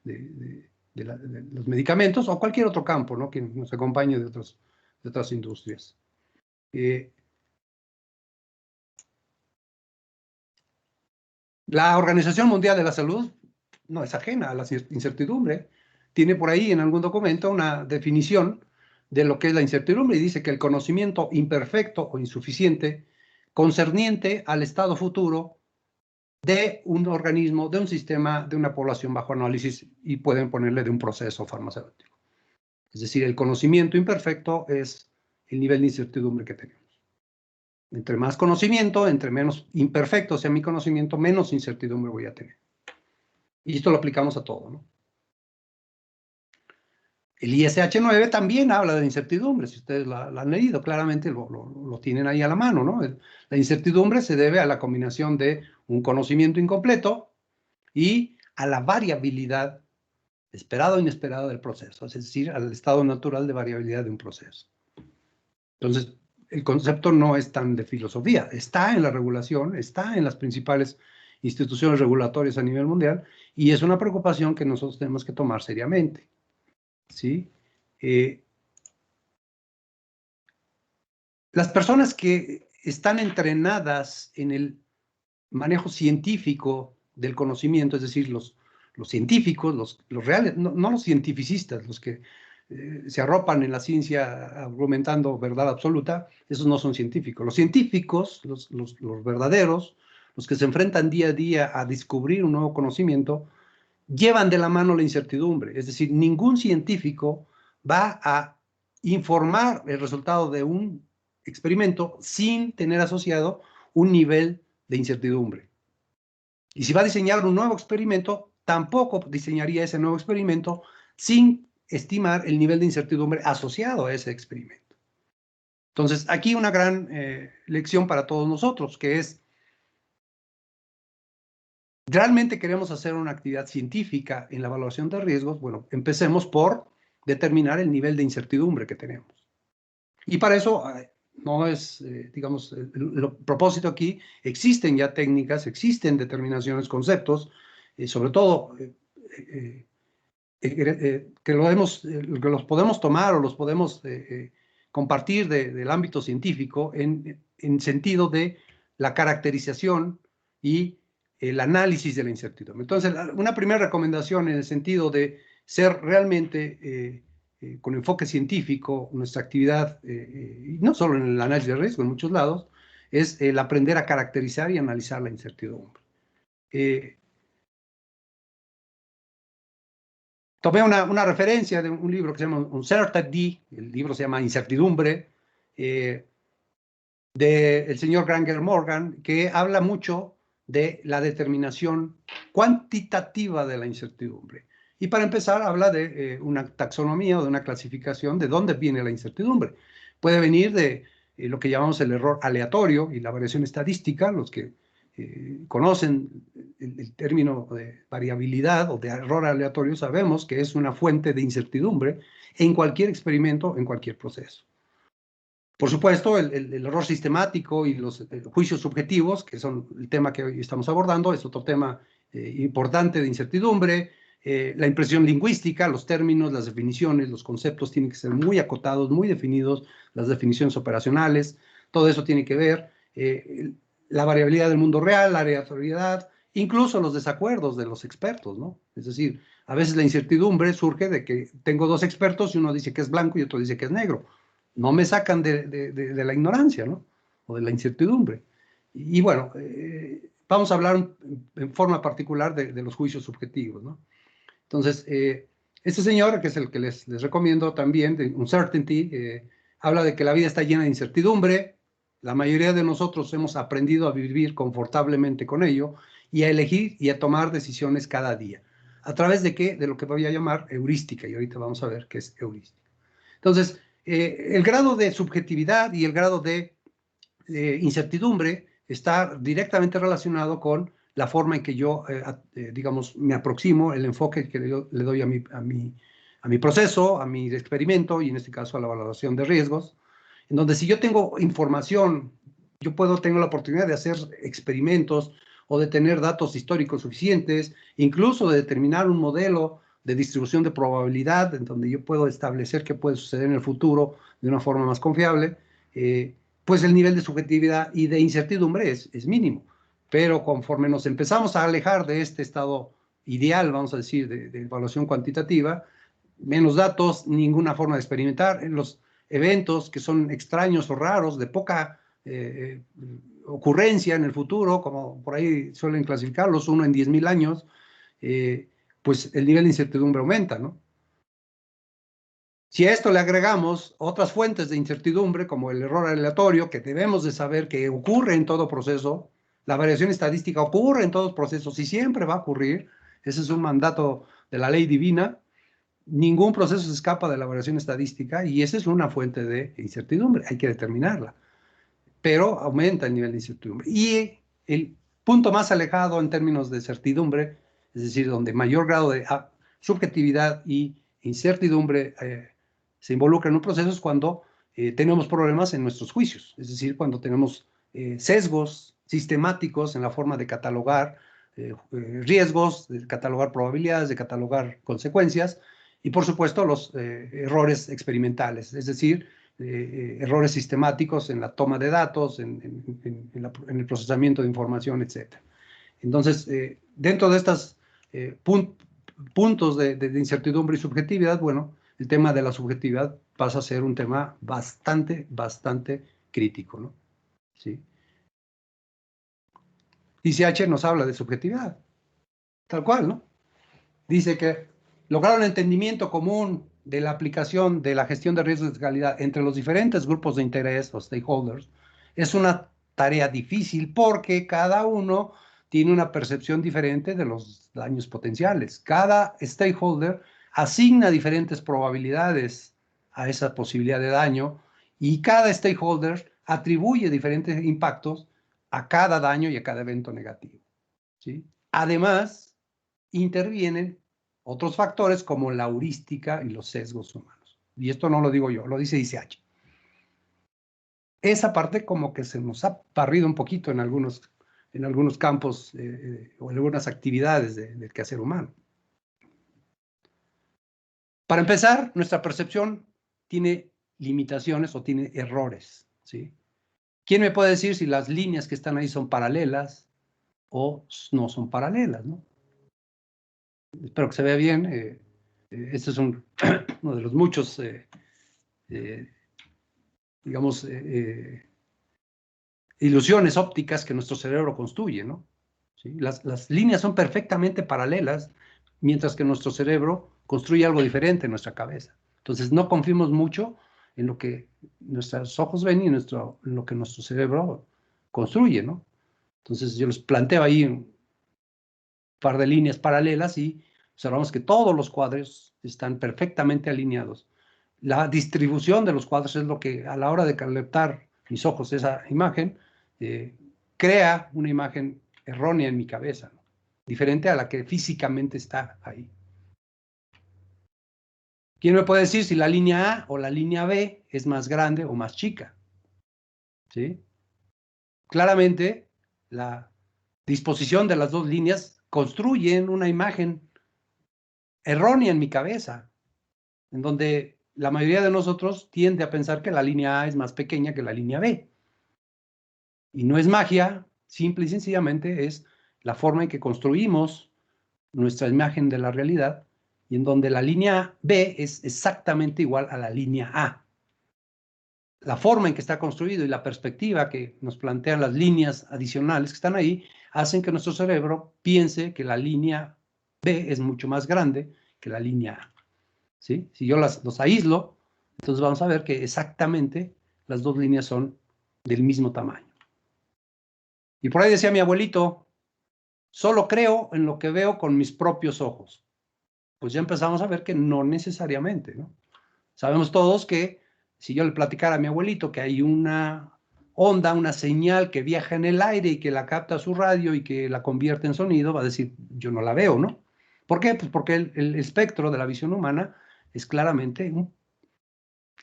de los medicamentos o cualquier otro campo, ¿no?, que nos acompañe de otras industrias. La Organización Mundial de la Salud no es ajena a la incertidumbre. Tiene por ahí en algún documento una definición de lo que es la incertidumbre y dice que el conocimiento imperfecto o insuficiente concerniente al estado futuro de un organismo, de un sistema, de una población bajo análisis, y pueden ponerle de un proceso farmacéutico. Es decir, el conocimiento imperfecto es el nivel de incertidumbre que tenemos. Entre más conocimiento, entre menos imperfecto sea mi conocimiento, menos incertidumbre voy a tener. Y esto lo aplicamos a todo, ¿no? El ISH9 también habla de incertidumbre, si ustedes la han leído, claramente lo tienen ahí a la mano, ¿no? La incertidumbre se debe a la combinación de un conocimiento incompleto y a la variabilidad esperada o inesperada del proceso, es decir, al estado natural de variabilidad de un proceso. Entonces, el concepto no es tan de filosofía, está en la regulación, está en las principales instituciones regulatorias a nivel mundial, y es una preocupación que nosotros tenemos que tomar seriamente, ¿sí? Las personas que están entrenadas en el manejo científico del conocimiento, es decir, los científicos, los reales, no los cientificistas, los que se arropan en la ciencia argumentando verdad absoluta, esos no son científicos. Los científicos, los verdaderos, los que se enfrentan día a día a descubrir un nuevo conocimiento, llevan de la mano la incertidumbre. Es decir, ningún científico va a informar el resultado de un experimento sin tener asociado un nivel de incertidumbre. Y si va a diseñar un nuevo experimento, tampoco diseñaría ese nuevo experimento sin estimar el nivel de incertidumbre asociado a ese experimento. Entonces, aquí una gran lección para todos nosotros, que es, ¿realmente queremos hacer una actividad científica en la evaluación de riesgos? Bueno, empecemos por determinar el nivel de incertidumbre que tenemos. Y para eso no es, digamos, el propósito aquí. Existen ya técnicas, existen determinaciones, conceptos, sobre todo que los podemos tomar o los podemos compartir del ámbito científico en sentido de la caracterización y el análisis de la incertidumbre. Entonces, una primera recomendación en el sentido de ser realmente con enfoque científico nuestra actividad, y no solo en el análisis de riesgo, en muchos lados, es el aprender a caracterizar y analizar la incertidumbre. Tomé una referencia de un libro que se llama Uncertainty, el libro se llama Incertidumbre, del señor Granger Morgan, que habla mucho de la determinación cuantitativa de la incertidumbre. Y para empezar, habla de una taxonomía o de una clasificación de dónde viene la incertidumbre. Puede venir de lo que llamamos el error aleatorio y la variación estadística. Los que conocen el término de variabilidad o de error aleatorio sabemos que es una fuente de incertidumbre en cualquier experimento, en cualquier proceso. Por supuesto, el error sistemático y los juicios subjetivos, que son el tema que hoy estamos abordando, es otro tema importante de incertidumbre. La impresión lingüística, los términos, las definiciones, los conceptos tienen que ser muy acotados, muy definidos, las definiciones operacionales, todo eso tiene que ver. La variabilidad del mundo real, la aleatoriedad, incluso los desacuerdos de los expertos, ¿no? Es decir, a veces la incertidumbre surge de que tengo dos expertos y uno dice que es blanco y otro dice que es negro. No me sacan de la ignorancia, ¿no? O de la incertidumbre. Y bueno, vamos a hablar en forma particular de los juicios subjetivos, ¿no? Entonces, este señor, que es el que les recomiendo también, de Uncertainty, habla de que la vida está llena de incertidumbre. La mayoría de nosotros hemos aprendido a vivir confortablemente con ello y a elegir y a tomar decisiones cada día. ¿A través de qué? De lo que voy a llamar heurística, y ahorita vamos a ver qué es heurística. Entonces, el grado de subjetividad y el grado de incertidumbre está directamente relacionado con la forma en que yo, digamos, me aproximo, el enfoque que le doy a mi proceso, a mi experimento y en este caso a la valoración de riesgos, en donde si yo tengo información, yo tengo la oportunidad de hacer experimentos o de tener datos históricos suficientes, incluso de determinar un modelo de distribución de probabilidad en donde yo puedo establecer qué puede suceder en el futuro de una forma más confiable, pues el nivel de subjetividad y de incertidumbre es mínimo. Pero conforme nos empezamos a alejar de este estado ideal, vamos a decir, de evaluación cuantitativa, menos datos, ninguna forma de experimentar, en los eventos que son extraños o raros, de poca ocurrencia en el futuro, como por ahí suelen clasificarlos, 1 en 10,000 años, pues el nivel de incertidumbre aumenta, ¿no? Si a esto le agregamos otras fuentes de incertidumbre, como el error aleatorio, que debemos de saber que ocurre en todo proceso, la variación estadística ocurre en todos procesos y siempre va a ocurrir, ese es un mandato de la ley divina, ningún proceso se escapa de la variación estadística y esa es una fuente de incertidumbre, hay que determinarla, pero aumenta el nivel de incertidumbre. Y el punto más alejado en términos de certidumbre, es decir, donde mayor grado de subjetividad y incertidumbre se involucra en un proceso es cuando tenemos problemas en nuestros juicios, es decir, cuando tenemos sesgos sistemáticos en la forma de catalogar riesgos, de catalogar probabilidades, de catalogar consecuencias y, por supuesto, los errores experimentales, es decir, errores sistemáticos en la toma de datos, en el procesamiento de información, etc. Entonces, dentro de estos puntos de incertidumbre y subjetividad, bueno, el tema de la subjetividad pasa a ser un tema bastante crítico, ¿no? ¿Sí? ICH nos habla de subjetividad, tal cual, ¿no? Dice que lograr un entendimiento común de la aplicación de la gestión de riesgos de calidad entre los diferentes grupos de interés o stakeholders es una tarea difícil porque cada uno tiene una percepción diferente de los daños potenciales. Cada stakeholder asigna diferentes probabilidades a esa posibilidad de daño y cada stakeholder atribuye diferentes impactos a cada daño y a cada evento negativo, ¿sí? Además, intervienen otros factores como la heurística y los sesgos humanos. Y esto no lo digo yo, lo dice ICH. Esa parte como que se nos ha barrido un poquito en algunos campos o en algunas actividades del quehacer humano. Para empezar, nuestra percepción tiene limitaciones o tiene errores, ¿sí? ¿Quién me puede decir si las líneas que están ahí son paralelas o no son paralelas, ¿no? Espero que se vea bien. Este es uno de los muchos, digamos, ilusiones ópticas que nuestro cerebro construye, ¿no? ¿Sí? Las líneas son perfectamente paralelas, mientras que nuestro cerebro construye algo diferente en nuestra cabeza. Entonces, no confiemos mucho en lo que nuestros ojos ven y en lo que nuestro cerebro construye, ¿no? Entonces, yo les planteo ahí un par de líneas paralelas y observamos que todos los cuadros están perfectamente alineados. La distribución de los cuadros es lo que, a la hora de captar mis ojos esa imagen, crea una imagen errónea en mi cabeza, ¿no? Diferente a la que físicamente está ahí. ¿Quién me puede decir si la línea A o la línea B es más grande o más chica? ¿sí? Claramente, la disposición de las dos líneas construyen una imagen errónea en mi cabeza, en donde la mayoría de nosotros tiende a pensar que la línea A es más pequeña que la línea B. Y no es magia, simple y sencillamente es la forma en que construimos nuestra imagen de la realidad, y en donde la línea B es exactamente igual a la línea A. La forma en que está construido y la perspectiva que nos plantean las líneas adicionales que están ahí, hacen que nuestro cerebro piense que la línea B es mucho más grande que la línea A. ¿Sí? Si yo los aíslo, entonces vamos a ver que exactamente las dos líneas son del mismo tamaño. Y por ahí decía mi abuelito, solo creo en lo que veo con mis propios ojos. Pues ya empezamos a ver que no necesariamente, ¿no? Sabemos todos que si yo le platicara a mi abuelito que hay una onda, una señal que viaja en el aire y que la capta su radio y que la convierte en sonido, va a decir, yo no la veo, ¿no? ¿Por qué? Pues porque el espectro de la visión humana es claramente un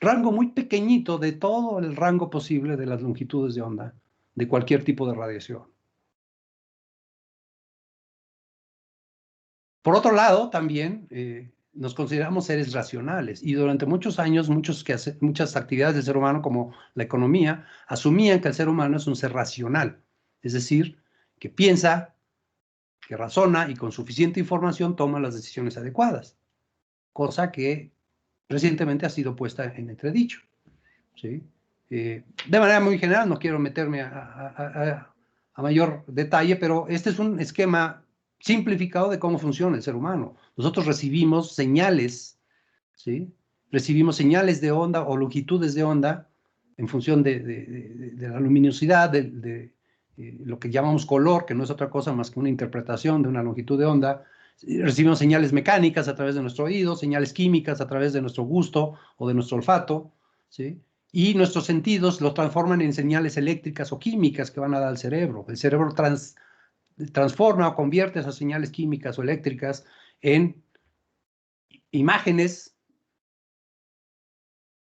rango muy pequeñito de todo el rango posible de las longitudes de onda de cualquier tipo de radiación. Por otro lado, también nos consideramos seres racionales y durante muchos años muchas actividades del ser humano, como la economía, asumían que el ser humano es un ser racional, es decir, que piensa, que razona y con suficiente información toma las decisiones adecuadas, cosa que recientemente ha sido puesta en entredicho, ¿sí? De manera muy general, no quiero meterme a mayor detalle, pero este es un esquema simplificado de cómo funciona el ser humano. Nosotros recibimos señales, ¿sí? Recibimos señales de onda o longitudes de onda en función de la luminosidad, lo que llamamos color, que no es otra cosa más que una interpretación de una longitud de onda. Recibimos señales mecánicas a través de nuestro oído, señales químicas a través de nuestro gusto o de nuestro olfato, ¿sí? Y nuestros sentidos los transforman en señales eléctricas o químicas que van a dar al cerebro. El cerebro transforma o convierte esas señales químicas o eléctricas en imágenes,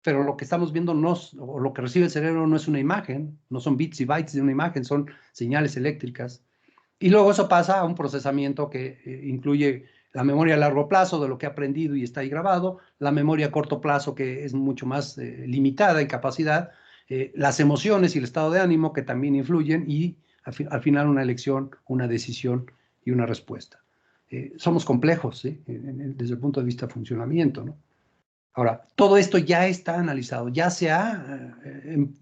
pero lo que estamos viendo o lo que recibe el cerebro no es una imagen, no son bits y bytes de una imagen, son señales eléctricas. Y luego eso pasa a un procesamiento que incluye la memoria a largo plazo de lo que ha aprendido y está ahí grabado, la memoria a corto plazo que es mucho más limitada en capacidad, las emociones y el estado de ánimo que también influyen y al final una elección, una decisión y una respuesta. Somos complejos, ¿sí? Desde el punto de vista de funcionamiento, ¿no? Ahora, todo esto ya está analizado, ya se ha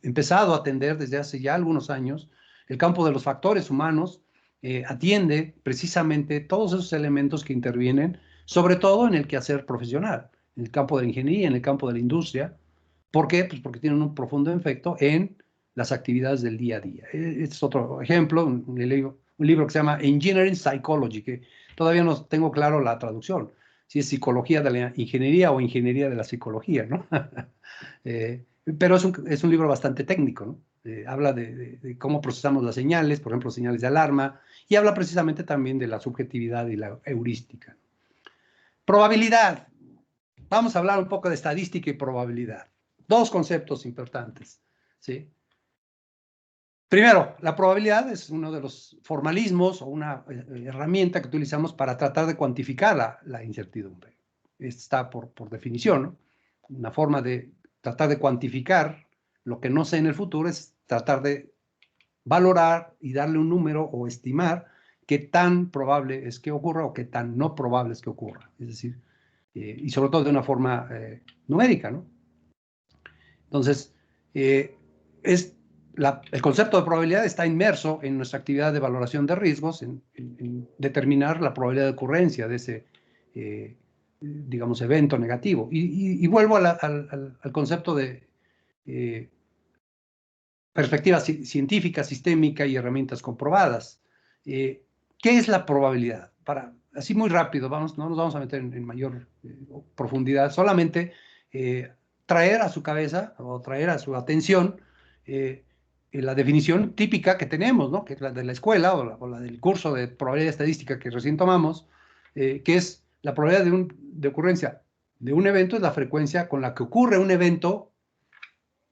empezado a atender desde hace ya algunos años. El campo de los factores humanos atiende precisamente todos esos elementos que intervienen, sobre todo en el quehacer profesional, en el campo de la ingeniería, en el campo de la industria. ¿Por qué? Pues porque tienen un profundo efecto en las actividades del día a día. Este es otro ejemplo, un libro que se llama Engineering Psychology, que todavía no tengo claro la traducción, si es psicología de la ingeniería o ingeniería de la psicología, ¿no? Pero es un libro bastante técnico, ¿no? Habla de cómo procesamos las señales, por ejemplo, señales de alarma, y habla precisamente también de la subjetividad y la heurística. Probabilidad. Vamos a hablar un poco de estadística y probabilidad. Dos conceptos importantes, ¿sí? Primero, la probabilidad es uno de los formalismos o una herramienta que utilizamos para tratar de cuantificar la incertidumbre. Está por definición, ¿no? Una forma de tratar de cuantificar lo que no sé en el futuro es tratar de valorar y darle un número o estimar qué tan probable es que ocurra o qué tan no probable es que ocurra. Es decir, y sobre todo de una forma numérica, ¿no? Entonces, el concepto de probabilidad está inmerso en nuestra actividad de valoración de riesgos, en determinar la probabilidad de ocurrencia de ese, digamos, evento negativo. Y vuelvo al concepto de perspectiva científica, sistémica y herramientas comprobadas. ¿Qué es la probabilidad? Así muy rápido, no nos vamos a meter en mayor profundidad, solamente traer a su cabeza o traer a su atención la definición típica que tenemos, ¿no? Que es la de la escuela o la del curso de probabilidad estadística que recién tomamos, que es la probabilidad de ocurrencia de un evento, es la frecuencia con la que ocurre un evento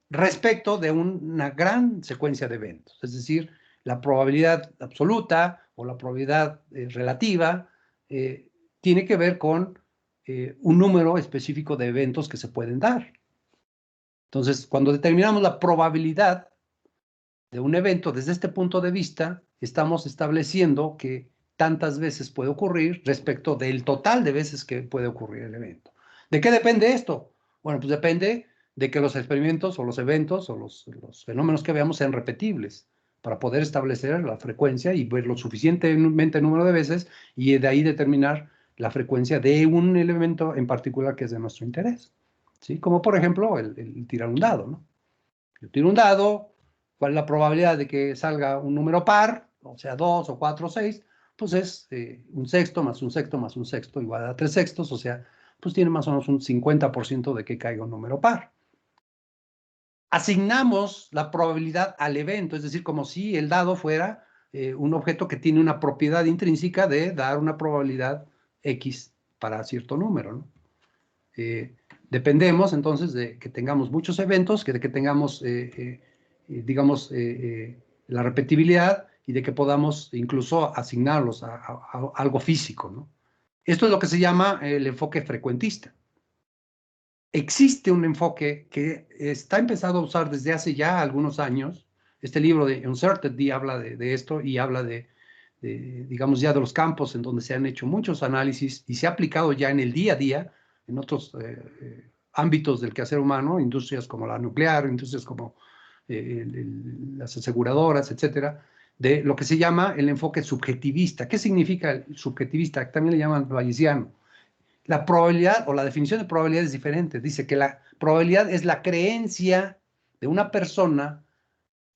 respecto de una gran secuencia de eventos. Es decir, la probabilidad absoluta o la probabilidad relativa tiene que ver con un número específico de eventos que se pueden dar. Entonces, cuando determinamos la probabilidad de un evento desde este punto de vista, estamos estableciendo que tantas veces puede ocurrir respecto del total de veces que puede ocurrir el evento. ¿De qué depende esto? Bueno, pues depende de que los experimentos o los eventos o los fenómenos que veamos sean repetibles para poder establecer la frecuencia y ver lo suficientemente número de veces y de ahí determinar la frecuencia de un elemento en particular que es de nuestro interés. ¿Sí? Como por ejemplo el tirar un dado, ¿no? Yo tiro un dado, ¿cuál es la probabilidad de que salga un número par? O sea, 2 o 4 o 6, pues es un sexto más un sexto más un sexto igual a 3 sextos, o sea, pues tiene más o menos un 50% de que caiga un número par. Asignamos la probabilidad al evento, es decir, como si el dado fuera un objeto que tiene una propiedad intrínseca de dar una probabilidad X para cierto número, ¿no? Dependemos entonces de que tengamos muchos eventos, de que tengamos, digamos, la repetibilidad y de que podamos incluso asignarlos a algo físico, ¿no? Esto es lo que se llama el enfoque frecuentista. Existe un enfoque que está empezado a usar desde hace ya algunos años. Este libro de Uncertainty habla de esto y habla digamos, ya de los campos en donde se han hecho muchos análisis y se ha aplicado ya en el día a día en otros ámbitos del quehacer humano, industrias como la nuclear, industrias como las aseguradoras, etcétera, de lo que se llama el enfoque subjetivista. ¿Qué significa el subjetivista? También le llaman bayesiano. La probabilidad o la definición de probabilidad es diferente. Dice que la probabilidad es la creencia de una persona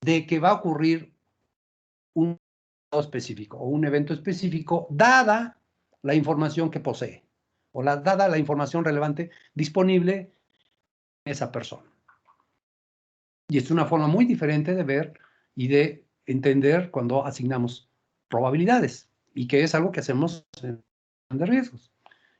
de que va a ocurrir un específico o un evento específico dada la información que posee o dada la información relevante disponible en esa persona. Y es una forma muy diferente de ver y de entender cuando asignamos probabilidades y que es algo que hacemos en de riesgos.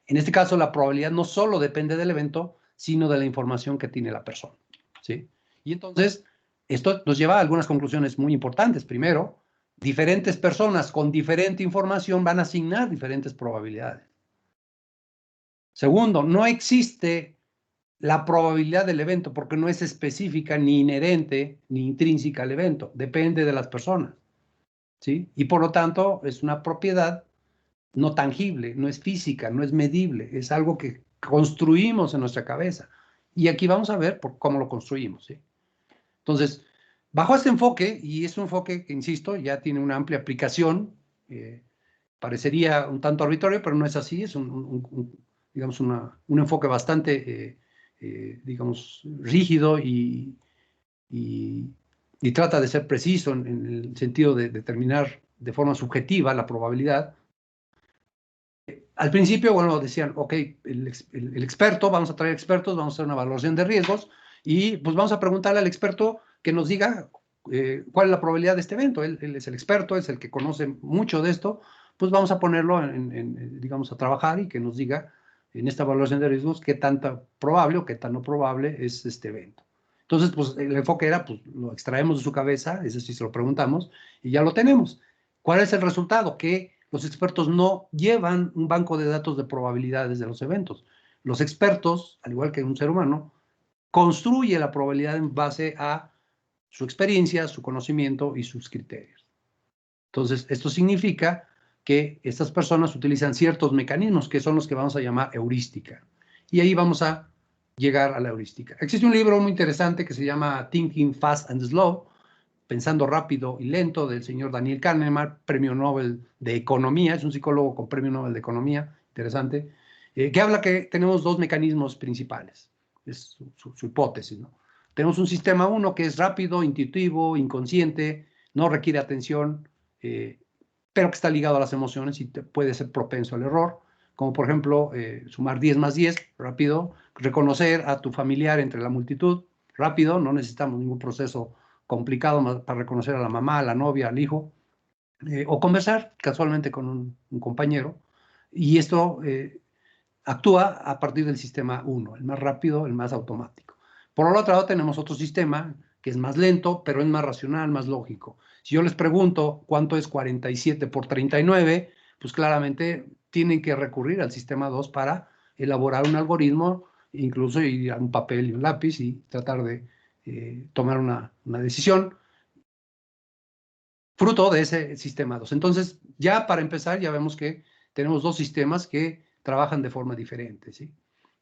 En este caso, la probabilidad no solo depende del evento, sino de la información que tiene la persona, ¿sí? Y entonces, esto nos lleva a algunas conclusiones muy importantes. Primero, diferentes personas con diferente información van a asignar diferentes probabilidades. Segundo, no existe la probabilidad del evento porque no es específica ni inherente ni intrínseca al evento, depende de las personas, ¿sí? Y por lo tanto, es una propiedad no tangible, no es física, no es medible, es algo que construimos en nuestra cabeza. Y aquí vamos a ver cómo lo construimos, ¿sí? Entonces, bajo este enfoque, y es un enfoque que, insisto, ya tiene una amplia aplicación, parecería un tanto arbitrario, pero no es así, es digamos, un enfoque bastante, digamos, rígido y trata de ser preciso en el sentido de determinar de forma subjetiva la probabilidad. Al principio, bueno, decían, ok, el experto, vamos a traer expertos, vamos a hacer una valoración de riesgos y pues vamos a preguntarle al experto que nos diga cuál es la probabilidad de este evento. Él es el experto, es el que conoce mucho de esto, pues vamos a ponerlo, digamos, a trabajar y que nos diga en esta valoración de riesgos qué tan probable o qué tan no probable es este evento. Entonces, pues el enfoque era, pues lo extraemos de su cabeza, es decir, se lo preguntamos y ya lo tenemos. ¿Cuál es el resultado? Que los expertos no llevan un banco de datos de probabilidades de los eventos. Los expertos, al igual que un ser humano, construye la probabilidad en base a su experiencia, su conocimiento y sus criterios. Entonces, esto significa que estas personas utilizan ciertos mecanismos que son los que vamos a llamar heurística. Y ahí vamos a llegar a la heurística. Existe un libro muy interesante que se llama Thinking Fast and Slow, Pensando rápido y lento, del señor Daniel Kahneman, premio Nobel de Economía, es un psicólogo con premio Nobel de Economía, interesante, que habla que tenemos dos mecanismos principales, es su hipótesis, ¿no? Tenemos un sistema 1 que es rápido, intuitivo, inconsciente, no requiere atención, pero que está ligado a las emociones y puede ser propenso al error, como por ejemplo sumar 10 más 10, rápido, reconocer a tu familiar entre la multitud, rápido, no necesitamos ningún proceso complicado para reconocer a la mamá, a la novia, al hijo, o conversar casualmente con un compañero. Y esto actúa a partir del sistema 1, el más rápido, el más automático. Por el otro lado, tenemos otro sistema que es más lento, pero es más racional, más lógico. Si yo les pregunto cuánto es 47 por 39, pues claramente tienen que recurrir al sistema 2 para elaborar un algoritmo, incluso ir a un papel y un lápiz y tratar de tomar una decisión fruto de ese sistema 2. Entonces, ya para empezar, ya vemos que tenemos dos sistemas que trabajan de forma diferente, ¿sí?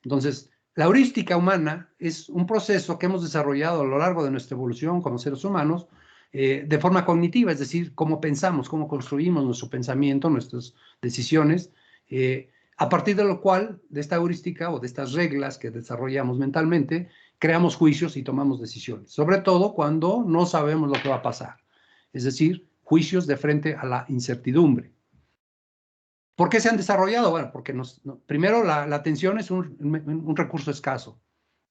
Entonces, la heurística humana es un proceso que hemos desarrollado a lo largo de nuestra evolución como seres humanos de forma cognitiva, es decir, cómo pensamos, cómo construimos nuestro pensamiento, nuestras decisiones, a partir de lo cual, de esta heurística o de estas reglas que desarrollamos mentalmente, creamos juicios y tomamos decisiones, sobre todo cuando no sabemos lo que va a pasar, es decir, juicios de frente a la incertidumbre. ¿Por qué se han desarrollado? Bueno, porque primero la atención es un recurso escaso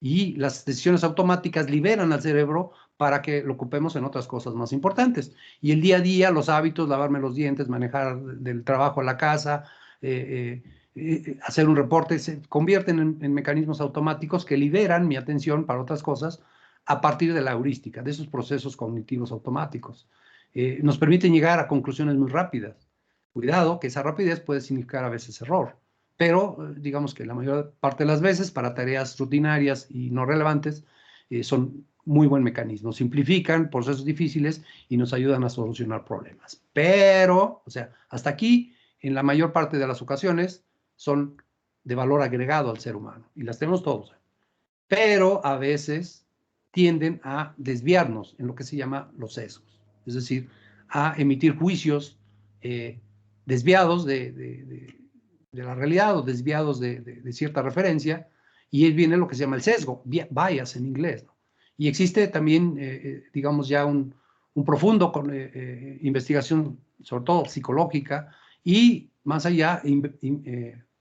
y las decisiones automáticas liberan al cerebro para que lo ocupemos en otras cosas más importantes. Y el día a día, los hábitos, lavarme los dientes, manejar del trabajo a la casa, hacer un reporte, se convierten en mecanismos automáticos que liberan mi atención para otras cosas a partir de la heurística, de esos procesos cognitivos automáticos. Nos permiten llegar a conclusiones muy rápidas. Cuidado, que esa rapidez puede significar a veces error, pero digamos que la mayor parte de las veces para tareas rutinarias y no relevantes son muy buen mecanismo. Simplifican procesos difíciles y nos ayudan a solucionar problemas. Pero, o sea, hasta aquí, en la mayor parte de las ocasiones, son de valor agregado al ser humano y las tenemos todos. Pero a veces tienden a desviarnos en lo que se llama los sesgos, es decir, a emitir juicios desviados de la realidad o desviados de cierta referencia, y ahí viene lo que se llama el sesgo, bias en inglés, ¿no? Y existe también, digamos, ya un profundo investigación, sobre todo psicológica, y más allá,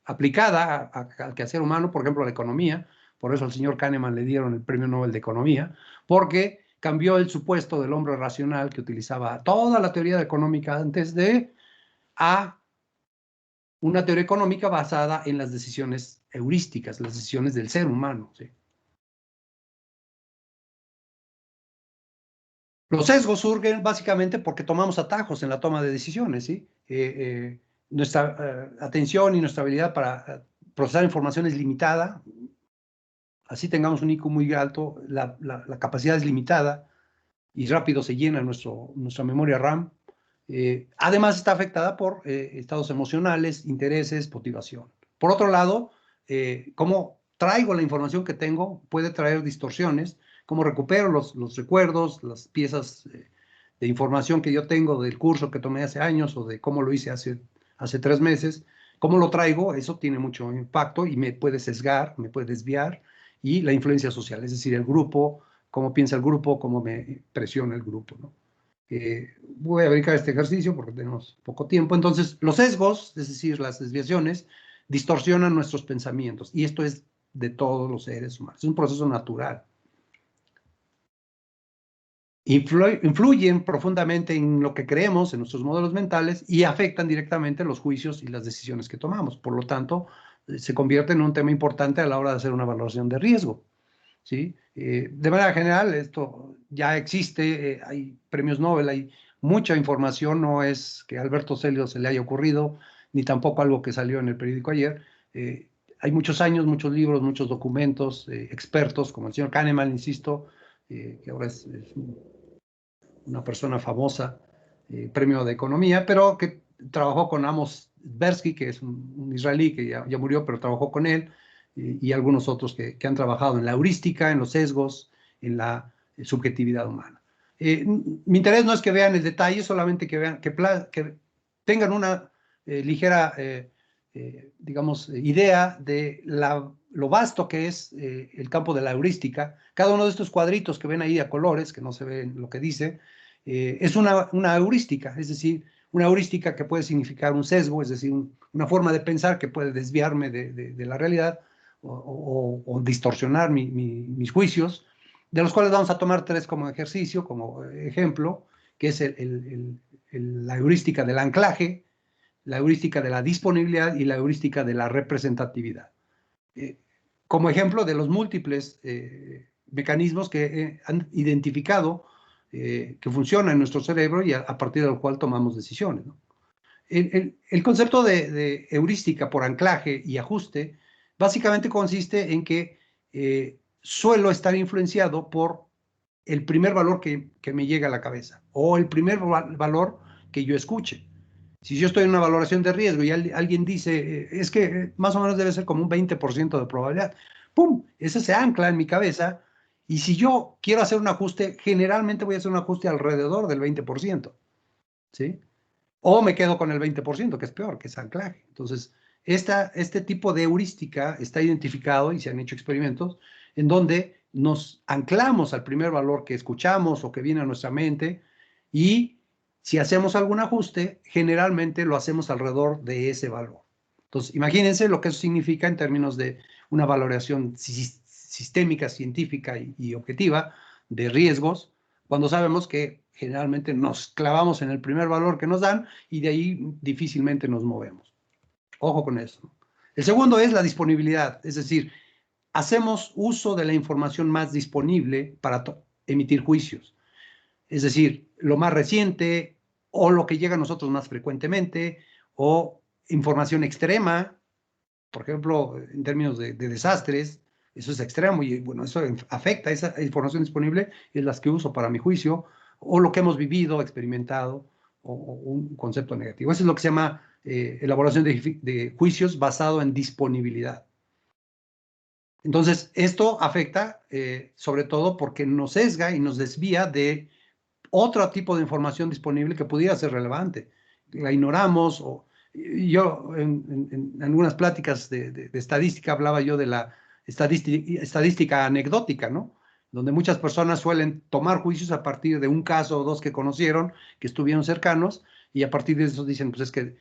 aplicada al quehacer humano, por ejemplo, a la economía. Por eso al señor Kahneman le dieron el Premio Nobel de Economía, porque cambió el supuesto del hombre racional que utilizaba toda la teoría económica antes a una teoría económica basada en las decisiones heurísticas, las decisiones del ser humano, ¿sí? Los sesgos surgen básicamente porque tomamos atajos en la toma de decisiones, ¿sí? Nuestra atención y nuestra habilidad para procesar información es limitada. Así tengamos un IQ muy alto, la capacidad es limitada y rápido se llena nuestra memoria RAM. Además está afectada por estados emocionales, intereses, motivación. Por otro lado, cómo traigo la información que tengo puede traer distorsiones, cómo recupero los recuerdos, las piezas de información que yo tengo del curso que tomé hace años o de cómo lo hice hace 3 meses, cómo lo traigo, eso tiene mucho impacto y me puede sesgar, me puede desviar, y la influencia social, es decir, el grupo, cómo piensa el grupo, cómo me presiona el grupo, ¿no? Voy a dedicar a este ejercicio porque tenemos poco tiempo. Entonces, los sesgos, es decir, las desviaciones, distorsionan nuestros pensamientos, y esto es de todos los seres humanos, es un proceso natural. Influyen profundamente en lo que creemos, en nuestros modelos mentales, y afectan directamente los juicios y las decisiones que tomamos. Por lo tanto, se convierte en un tema importante a la hora de hacer una valoración de riesgo, ¿sí? De manera general, esto ya existe, hay premios Nobel, hay mucha información, no es que a Alberto Celio se le haya ocurrido, ni tampoco algo que salió en el periódico ayer. Hay muchos años, muchos libros, muchos documentos, expertos, como el señor Kahneman, insisto, que ahora es una persona famosa, premio de economía, pero que trabajó con Amos Tversky, que es un israelí que ya murió, pero trabajó con él, y algunos otros que han trabajado en la heurística, en los sesgos, en la subjetividad humana. Mi interés no es que vean el detalle, solamente que vean, que tengan una ligera, digamos, idea de lo vasto que es el campo de la heurística. Cada uno de estos cuadritos que ven ahí a colores, que no se ve lo que dice, es una heurística, es decir, una heurística que puede significar un sesgo, es decir, una forma de pensar que puede desviarme de la realidad o distorsionar mis juicios, de los cuales vamos a tomar 3 como ejercicio, como ejemplo, que es la heurística del anclaje, la heurística de la disponibilidad y la heurística de la representatividad. Como ejemplo de los múltiples mecanismos que han identificado que funciona en nuestro cerebro y a partir del cual tomamos decisiones, ¿no? El concepto de heurística por anclaje y ajuste básicamente consiste en que suelo estar influenciado por el primer valor que me llega a la cabeza o el primer valor que yo escuche. Si yo estoy en una valoración de riesgo y alguien dice, es que más o menos debe ser como un 20% de probabilidad, ¡pum! Ese se ancla en mi cabeza y si yo quiero hacer un ajuste, generalmente voy a hacer un ajuste alrededor del 20%, ¿sí? O me quedo con el 20%, que es peor, que es anclaje. Entonces, este tipo de heurística está identificado y se han hecho experimentos en donde nos anclamos al primer valor que escuchamos o que viene a nuestra mente y si hacemos algún ajuste, generalmente lo hacemos alrededor de ese valor. Entonces, imagínense lo que eso significa en términos de una valoración sistémica, científica y objetiva de riesgos, cuando sabemos que generalmente nos clavamos en el primer valor que nos dan y de ahí difícilmente nos movemos. Ojo con eso. El segundo es la disponibilidad, es decir, hacemos uso de la información más disponible para emitir juicios. Es decir, lo más reciente o lo que llega a nosotros más frecuentemente o información extrema, por ejemplo, en términos de desastres, eso es extremo y bueno, eso afecta, esa información disponible es la que uso para mi juicio, o lo que hemos vivido, experimentado, o un concepto negativo. Eso es lo que se llama elaboración de juicios basado en disponibilidad. Entonces, esto afecta sobre todo porque nos sesga y nos desvía de otro tipo de información disponible que pudiera ser relevante. La ignoramos o yo en algunas pláticas de estadística hablaba yo de la estadística anecdótica, ¿no? Donde muchas personas suelen tomar juicios a partir de un caso o dos que conocieron, que estuvieron cercanos, y a partir de eso dicen, pues es que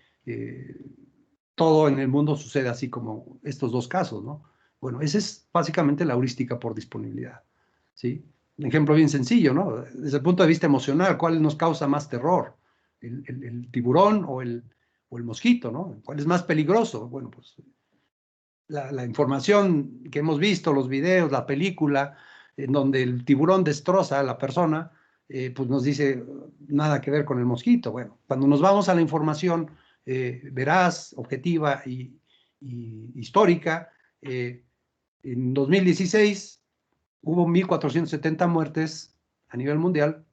todo en el mundo sucede así como estos dos casos, ¿no? Bueno, esa es básicamente la heurística por disponibilidad, ¿sí? Un ejemplo bien sencillo, ¿no? Desde el punto de vista emocional, ¿cuál nos causa más terror? ¿El tiburón o el mosquito, ¿no? ¿Cuál es más peligroso? Bueno, pues la información que hemos visto, los videos, la película, en donde el tiburón destroza a la persona, pues nos dice nada que ver con el mosquito. Bueno, cuando nos vamos a la información veraz, objetiva y histórica, en 2016 hubo 1.470 muertes a nivel mundial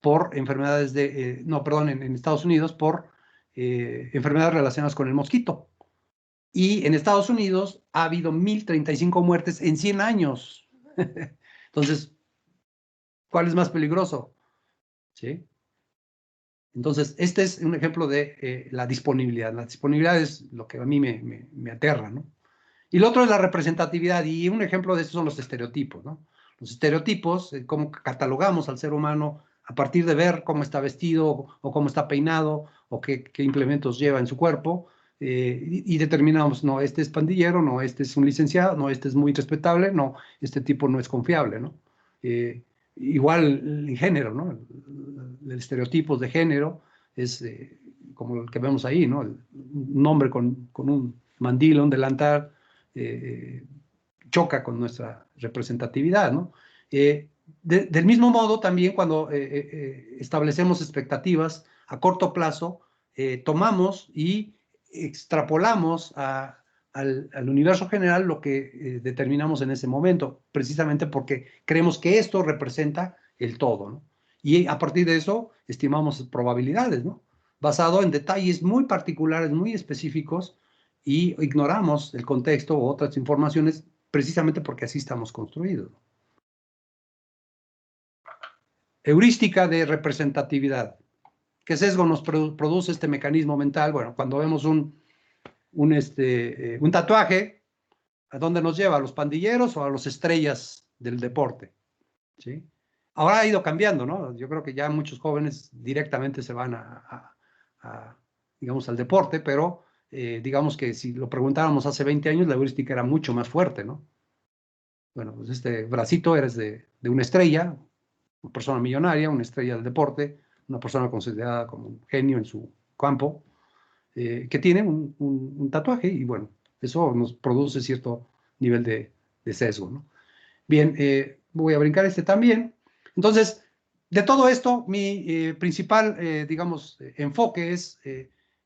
por enfermedades en Estados Unidos por enfermedades relacionadas con el mosquito. Y en Estados Unidos ha habido 1.035 muertes en 100 años. Entonces, ¿cuál es más peligroso? ¿Sí? Entonces, este es un ejemplo de la disponibilidad. La disponibilidad es lo que a mí me aterra, ¿no? Y lo otro es la representatividad, y un ejemplo de esto son los estereotipos, ¿no? Los estereotipos, cómo catalogamos al ser humano a partir de ver cómo está vestido o cómo está peinado o qué implementos lleva en su cuerpo, y determinamos, no, este es pandillero, no, este es un licenciado, no, este es muy respetable, no, este tipo no es confiable, ¿no? Igual el género, ¿no? El estereotipos de género es como el que vemos ahí, ¿no? Un hombre con un mandil, un delantal, choca con nuestra representatividad, ¿no? Del mismo modo, también cuando establecemos expectativas a corto plazo, tomamos y extrapolamos al universo general lo que determinamos en ese momento, precisamente porque creemos que esto representa el todo, ¿no? Y a partir de eso estimamos probabilidades, ¿no? Basado en detalles muy particulares, muy específicos, y ignoramos el contexto u otras informaciones precisamente porque así estamos construidos. Heurística de representatividad. ¿Qué sesgo nos produce este mecanismo mental? Bueno, cuando vemos un tatuaje, ¿a dónde nos lleva? ¿A los pandilleros o a las estrellas del deporte? ¿Sí? Ahora ha ido cambiando, ¿no? Yo creo que ya muchos jóvenes directamente se van digamos, al deporte, pero digamos que si lo preguntáramos hace 20 años, la heurística era mucho más fuerte, ¿no? Bueno, pues este bracito eres de una estrella, una persona millonaria, una estrella del deporte, una persona considerada como un genio en su campo, que tiene un tatuaje y bueno, eso nos produce cierto nivel de sesgo, ¿no? Bien, voy a brincar este también. Entonces, de todo esto, mi principal, digamos, enfoque es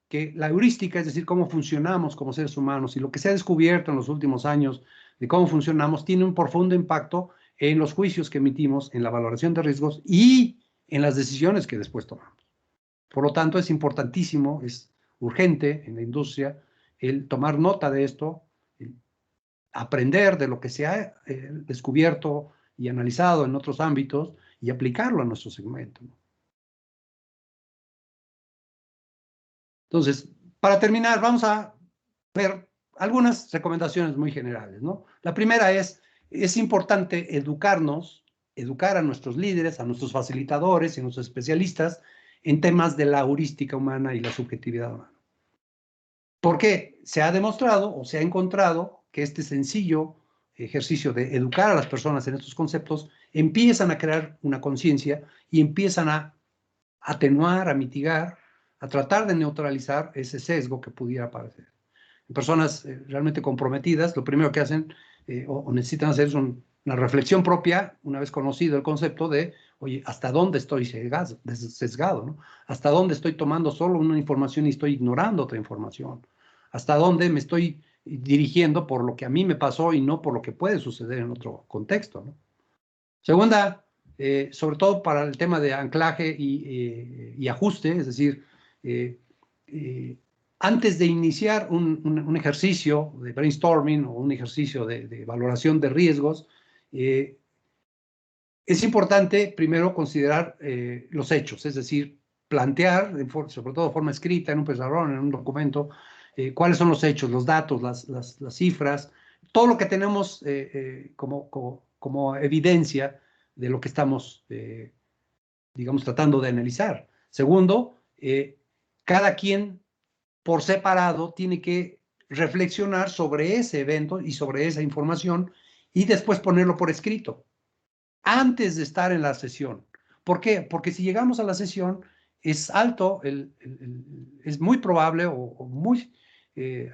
que la heurística, es decir, cómo funcionamos como seres humanos y lo que se ha descubierto en los últimos años de cómo funcionamos, tiene un profundo impacto en los juicios que emitimos, en la valoración de riesgos y en las decisiones que después tomamos. Por lo tanto, es importantísimo, es urgente en la industria el tomar nota de esto, el aprender de lo que se ha descubierto y analizado en otros ámbitos y aplicarlo a nuestro segmento, ¿no? Entonces, para terminar, vamos a ver algunas recomendaciones muy generales, ¿no? La primera es importante educarnos, educar a nuestros líderes, a nuestros facilitadores y a nuestros especialistas en temas de la heurística humana y la subjetividad humana. Porque se ha demostrado o se ha encontrado que este sencillo ejercicio de educar a las personas en estos conceptos empiezan a crear una conciencia y empiezan a atenuar, a mitigar, a tratar de neutralizar ese sesgo que pudiera aparecer. En personas realmente comprometidas, lo primero que hacen o necesitan hacer es una reflexión propia, una vez conocido el concepto de, oye, ¿hasta dónde estoy sesgado, ¿no? ¿Hasta dónde estoy tomando solo una información y estoy ignorando otra información? ¿Hasta dónde me estoy dirigiendo por lo que a mí me pasó y no por lo que puede suceder en otro contexto, ¿no? Segunda, sobre todo para el tema de anclaje y ajuste, es decir, antes de iniciar un ejercicio de brainstorming o un ejercicio de valoración de riesgos, es importante primero considerar los hechos, es decir, plantear, sobre todo de forma escrita, en un pizarrón, en un documento, cuáles son los hechos, los datos, las cifras, todo lo que tenemos como evidencia de lo que estamos, digamos, tratando de analizar. Segundo, cada quien por separado tiene que reflexionar sobre ese evento y sobre esa información y después ponerlo por escrito, antes de estar en la sesión. ¿Por qué? Porque si llegamos a la sesión, es alto, es muy probable o muy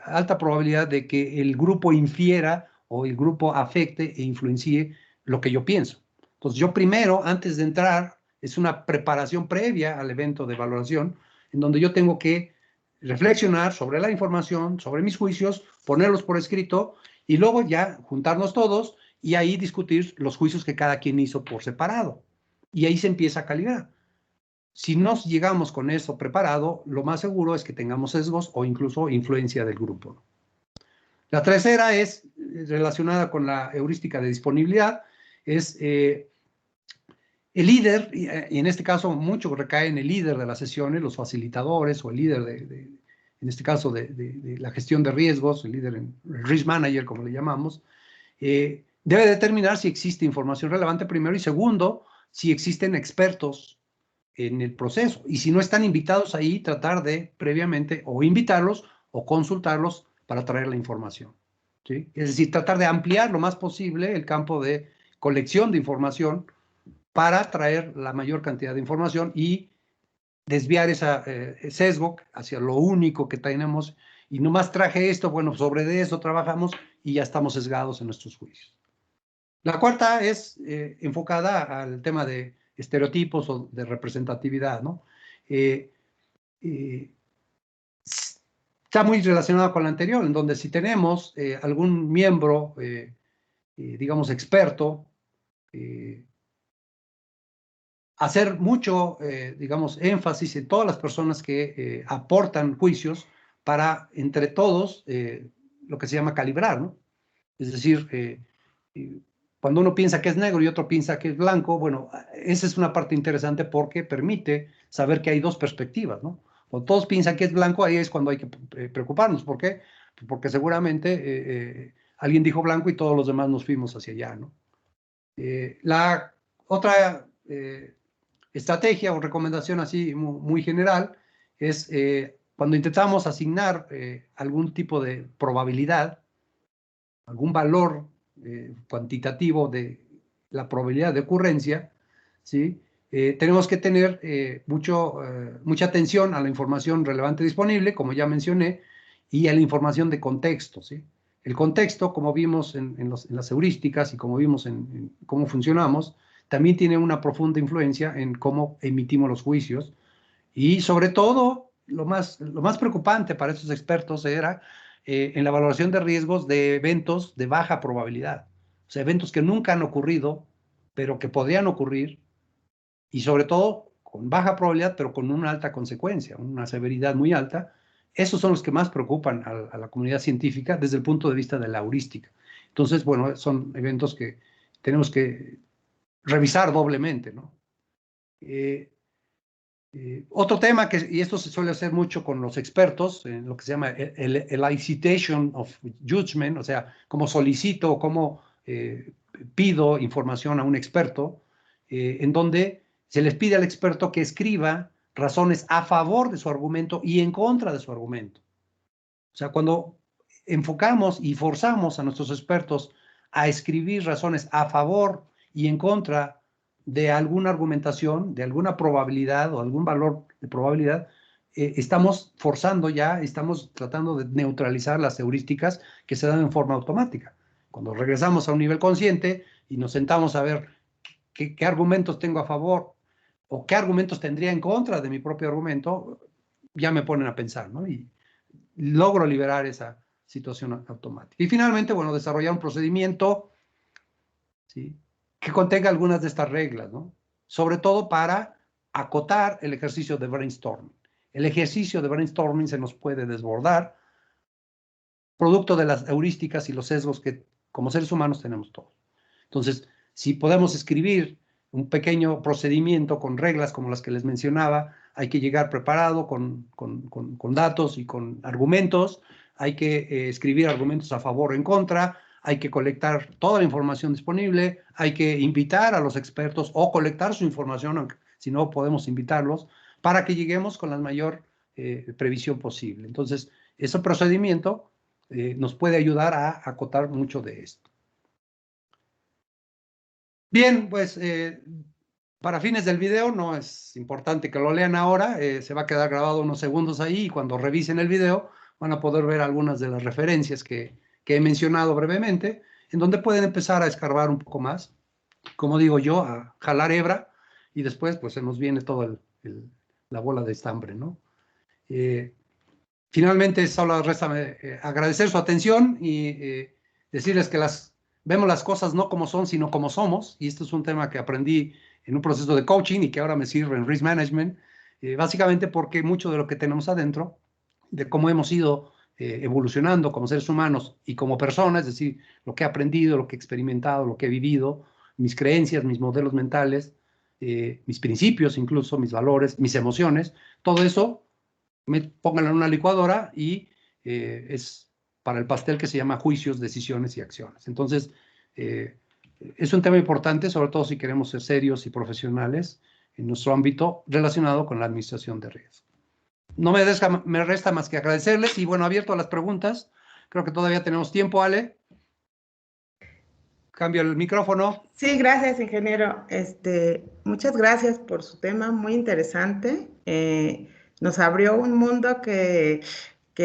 alta probabilidad de que el grupo infiera o el grupo afecte e influencie lo que yo pienso. Entonces, yo primero, antes de entrar, es una preparación previa al evento de valoración, en donde yo tengo que reflexionar sobre la información, sobre mis juicios, ponerlos por escrito y luego ya juntarnos todos y ahí discutir los juicios que cada quien hizo por separado. Y ahí se empieza a calibrar. Si no llegamos con eso preparado, lo más seguro es que tengamos sesgos o incluso influencia del grupo. La tercera es relacionada con la heurística de disponibilidad, es el líder, y en este caso mucho recae en el líder de las sesiones, los facilitadores o el líder en este caso de la gestión de riesgos, el líder, el risk manager como le llamamos, debe determinar si existe información relevante primero y segundo, si existen expertos en el proceso. Y si no están invitados ahí, tratar de previamente o invitarlos o consultarlos para traer la información, ¿sí? Es decir, tratar de ampliar lo más posible el campo de colección de información para traer la mayor cantidad de información y desviar ese sesgo hacia lo único que tenemos. Y nomás traje esto, bueno, sobre eso trabajamos y ya estamos sesgados en nuestros juicios. La cuarta es enfocada al tema de estereotipos o de representatividad, ¿no? Está muy relacionada con la anterior, en donde si tenemos algún miembro, digamos, experto, hacer mucho, digamos, énfasis en todas las personas que aportan juicios para, entre todos, lo que se llama calibrar, ¿no? Es decir, cuando uno piensa que es negro y otro piensa que es blanco, bueno, esa es una parte interesante porque permite saber que hay dos perspectivas, ¿no? Cuando todos piensan que es blanco, ahí es cuando hay que preocuparnos. ¿Por qué? Porque seguramente alguien dijo blanco y todos los demás nos fuimos hacia allá, ¿no? La otra estrategia o recomendación así muy general es cuando intentamos asignar algún tipo de probabilidad, algún valor cuantitativo de la probabilidad de ocurrencia, ¿sí? Tenemos que tener mucha atención a la información relevante disponible, como ya mencioné, y a la información de contexto, ¿sí? El contexto, como vimos en las heurísticas y como vimos en cómo funcionamos, también tiene una profunda influencia en cómo emitimos los juicios. Y sobre todo, lo más preocupante para estos expertos era en la valoración de riesgos de eventos de baja probabilidad. O sea, eventos que nunca han ocurrido, pero que podrían ocurrir, y sobre todo con baja probabilidad, pero con una alta consecuencia, una severidad muy alta. Esos son los que más preocupan a la comunidad científica desde el punto de vista de la heurística. Entonces, bueno, son eventos que tenemos que revisar doblemente, ¿no? Otro tema, y esto se suele hacer mucho con los expertos, en lo que se llama el elicitation of judgment, o sea, cómo solicito, cómo pido información a un experto, en donde se les pide al experto que escriba razones a favor de su argumento y en contra de su argumento. O sea, cuando enfocamos y forzamos a nuestros expertos a escribir razones a favor y en contra de alguna argumentación, de alguna probabilidad o algún valor de probabilidad, estamos forzando ya, estamos tratando de neutralizar las heurísticas que se dan en forma automática. Cuando regresamos a un nivel consciente y nos sentamos a ver qué argumentos tengo a favor o qué argumentos tendría en contra de mi propio argumento, ya me ponen a pensar, ¿no? Y logro liberar esa situación automática. Y finalmente, bueno, desarrollar un procedimiento, ¿sí?, que contenga algunas de estas reglas, ¿no? Sobre todo para acotar el ejercicio de brainstorming. El ejercicio de brainstorming se nos puede desbordar, producto de las heurísticas y los sesgos que como seres humanos tenemos todos. Entonces, si podemos escribir un pequeño procedimiento con reglas como las que les mencionaba, hay que llegar preparado con datos y con argumentos, hay que escribir argumentos a favor o en contra, hay que colectar toda la información disponible, hay que invitar a los expertos o colectar su información, aunque si no podemos invitarlos, para que lleguemos con la mayor previsión posible. Entonces, ese procedimiento nos puede ayudar a acotar mucho de esto. Bien, pues para fines del video no es importante que lo lean ahora, se va a quedar grabado unos segundos ahí y cuando revisen el video van a poder ver algunas de las referencias que he mencionado brevemente, en donde pueden empezar a escarbar un poco más, como digo yo, a jalar hebra y después pues se nos viene toda la bola de estambre, ¿no? Finalmente solo resta agradecer su atención y decirles que vemos las cosas no como son, sino como somos, y esto es un tema que aprendí en un proceso de coaching y que ahora me sirve en risk management, básicamente porque mucho de lo que tenemos adentro, de cómo hemos ido evolucionando como seres humanos y como personas, es decir, lo que he aprendido, lo que he experimentado, lo que he vivido, mis creencias, mis modelos mentales, mis principios incluso, mis valores, mis emociones, todo eso, pónganlo en una licuadora y es para el pastel que se llama juicios, decisiones y acciones. Entonces, es un tema importante, sobre todo si queremos ser serios y profesionales en nuestro ámbito relacionado con la administración de riesgo. No me resta más que agradecerles y, bueno, abierto a las preguntas. Creo que todavía tenemos tiempo, Ale. Cambio el micrófono. Sí, gracias, ingeniero. Muchas gracias por su tema, muy interesante. Nos abrió un mundo que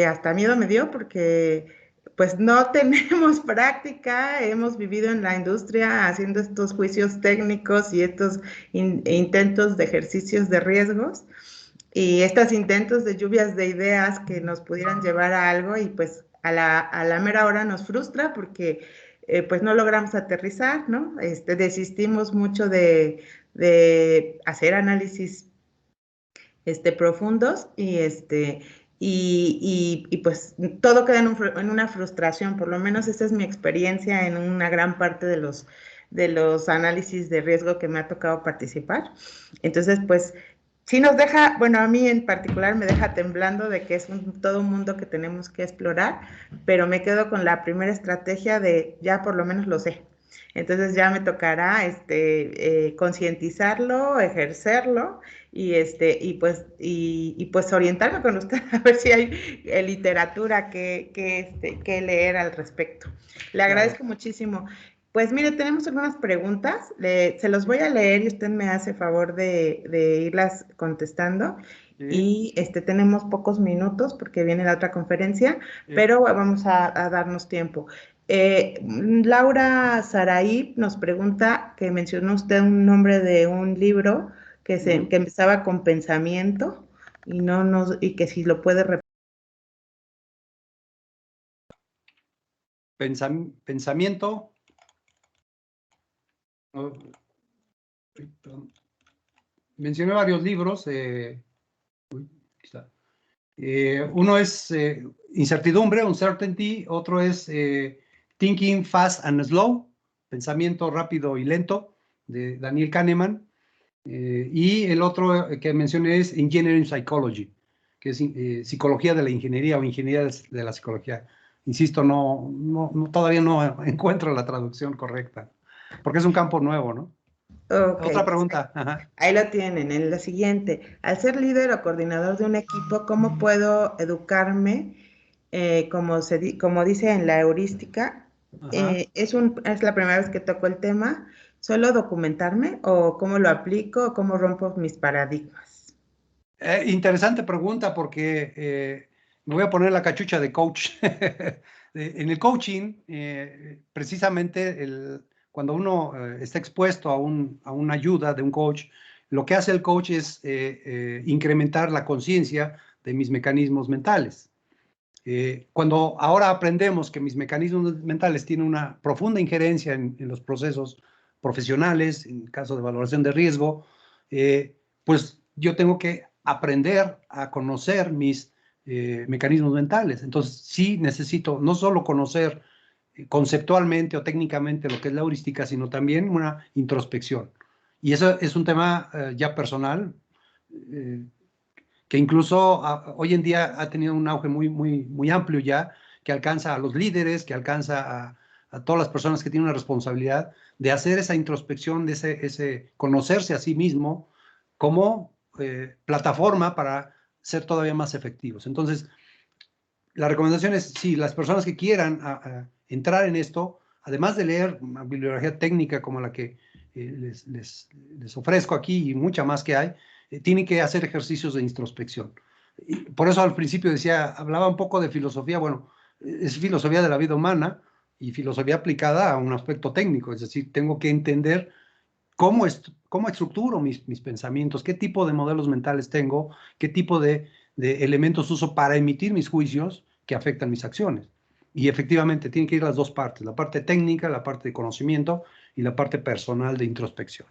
hasta miedo me dio porque pues no tenemos práctica, hemos vivido en la industria haciendo estos juicios técnicos y estos intentos de ejercicios de riesgos y estos intentos de lluvias de ideas que nos pudieran llevar a algo y pues a la mera hora nos frustra porque pues no logramos aterrizar, ¿no? Desistimos mucho de hacer análisis profundos y pues todo queda en una frustración, por lo menos esa es mi experiencia en una gran parte de los análisis de riesgo que me ha tocado participar. Entonces, pues sí nos deja, bueno, a mí en particular me deja temblando de que es todo un mundo que tenemos que explorar, pero me quedo con la primera estrategia de ya por lo menos lo sé. Entonces ya me tocará concientizarlo, ejercerlo y pues orientarme con usted a ver si hay literatura que leer al respecto. Le agradezco Claro. muchísimo. Pues mire, tenemos algunas preguntas, se los voy a leer y usted me hace favor de irlas contestando. Sí, y tenemos pocos minutos porque viene la otra conferencia, sí. pero vamos a darnos tiempo. Laura Saraí nos pregunta que mencionó usted un nombre de un libro que empezaba con pensamiento y que si lo puede repetir. Pensamiento. Oh, perdón. Mencioné varios libros. Aquí está. Uno es Incertidumbre, Uncertainty. Otro es Thinking Fast and Slow, Pensamiento rápido y lento, de Daniel Kahneman. Y el otro que mencioné es Engineering Psychology, que es psicología de la ingeniería o ingeniería de la psicología. Insisto, todavía no encuentro la traducción correcta, porque es un campo nuevo, ¿no? Ok, Otra pregunta. Ajá. ahí lo tienen, en la siguiente. Al ser líder o coordinador de un equipo, ¿cómo puedo educarme? Como dice en la heurística, Ajá. es la primera vez que toco el tema, ¿solo documentarme o cómo lo aplico o cómo rompo mis paradigmas? Interesante pregunta porque me voy a poner la cachucha de coach. En el coaching, precisamente cuando uno está expuesto a una ayuda de un coach, lo que hace el coach es incrementar la conciencia de mis mecanismos mentales. Cuando ahora aprendemos que mis mecanismos mentales tienen una profunda injerencia en los procesos profesionales, en caso de valoración de riesgo, pues yo tengo que aprender a conocer mis mecanismos mentales. Entonces, sí necesito no solo conocer conceptualmente o técnicamente lo que es la heurística, sino también una introspección. Y eso es un tema ya personal. eh, que incluso hoy en día ha tenido un auge muy amplio ya, que alcanza a los líderes, que alcanza a todas las personas que tienen una responsabilidad de hacer esa introspección, de ese conocerse a sí mismo como plataforma para ser todavía más efectivos. Entonces, la recomendación es, sí, las personas que quieran entrar en esto, además de leer una bibliografía técnica como la que les ofrezco aquí y mucha más que hay, tienen que hacer ejercicios de introspección. Y por eso al principio decía, hablaba un poco de filosofía, bueno, es filosofía de la vida humana y filosofía aplicada a un aspecto técnico, es decir, tengo que entender cómo estructuro mis pensamientos, qué tipo de modelos mentales tengo, qué tipo de elementos uso para emitir mis juicios que afectan mis acciones. Y efectivamente tienen que ir las dos partes, la parte técnica, la parte de conocimiento y la parte personal de introspección.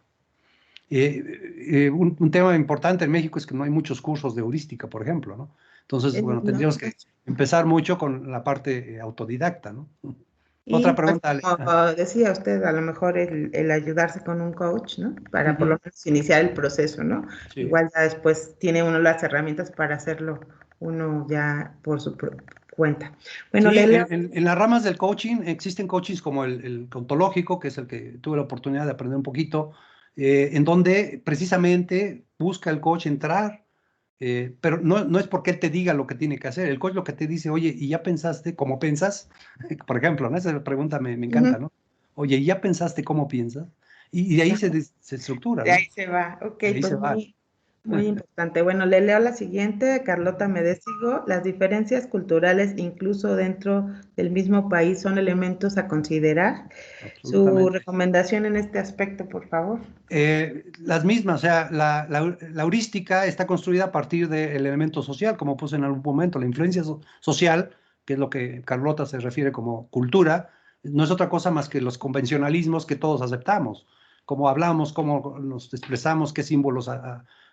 Un tema importante en México es que no hay muchos cursos de heurística, por ejemplo, ¿no? Entonces, bueno, No. tendríamos que empezar mucho con la parte autodidacta, ¿no? Otra Y pues pregunta, Ale. como decía usted, a lo mejor el ayudarse con un coach, ¿no? Para por Ujú. lo menos iniciar el proceso, ¿no? Sí. Igual ya después tiene uno las herramientas para hacerlo uno ya por su cuenta. Bueno, Sí, Leila, en las ramas del coaching existen coachings como el ontológico, que es el que tuve la oportunidad de aprender un poquito, en donde precisamente busca el coach entrar, pero no es porque él te diga lo que tiene que hacer. El coach lo que te dice, oye, ¿y ya pensaste cómo piensas? Por ejemplo, ¿no? Esa pregunta me encanta, ¿no? Oye, ¿y ya pensaste cómo piensas? Y de ahí se estructura, de ahí ¿no? se va. Ok, De ahí pues se va. muy importante. Bueno, le leo la siguiente, Carlota Medesigo. Las diferencias culturales, incluso dentro del mismo país, son elementos a considerar. Su Absolutamente. recomendación en este aspecto, por favor. Las mismas, o sea, la heurística está construida a partir del elemento social, como puse en algún momento, la influencia social, que es lo que Carlota se refiere como cultura, no es otra cosa más que los convencionalismos que todos aceptamos, cómo hablamos, cómo nos expresamos, qué símbolos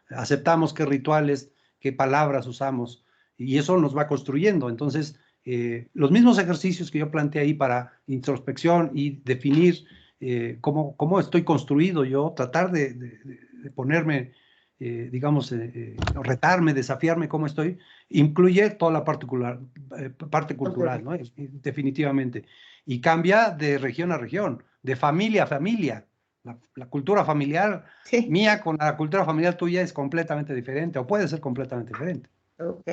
aceptamos, qué rituales, qué palabras usamos, y eso nos va construyendo. Entonces, los mismos ejercicios que yo planteé ahí para introspección y definir cómo estoy construido yo, tratar de ponerme, digamos, retarme, desafiarme cómo estoy, incluye toda la parte cultural, ¿no? Definitivamente. Y cambia de región a región, de familia a familia. La cultura familiar Sí. mía con la cultura familiar tuya es completamente diferente o puede ser completamente diferente. Ok,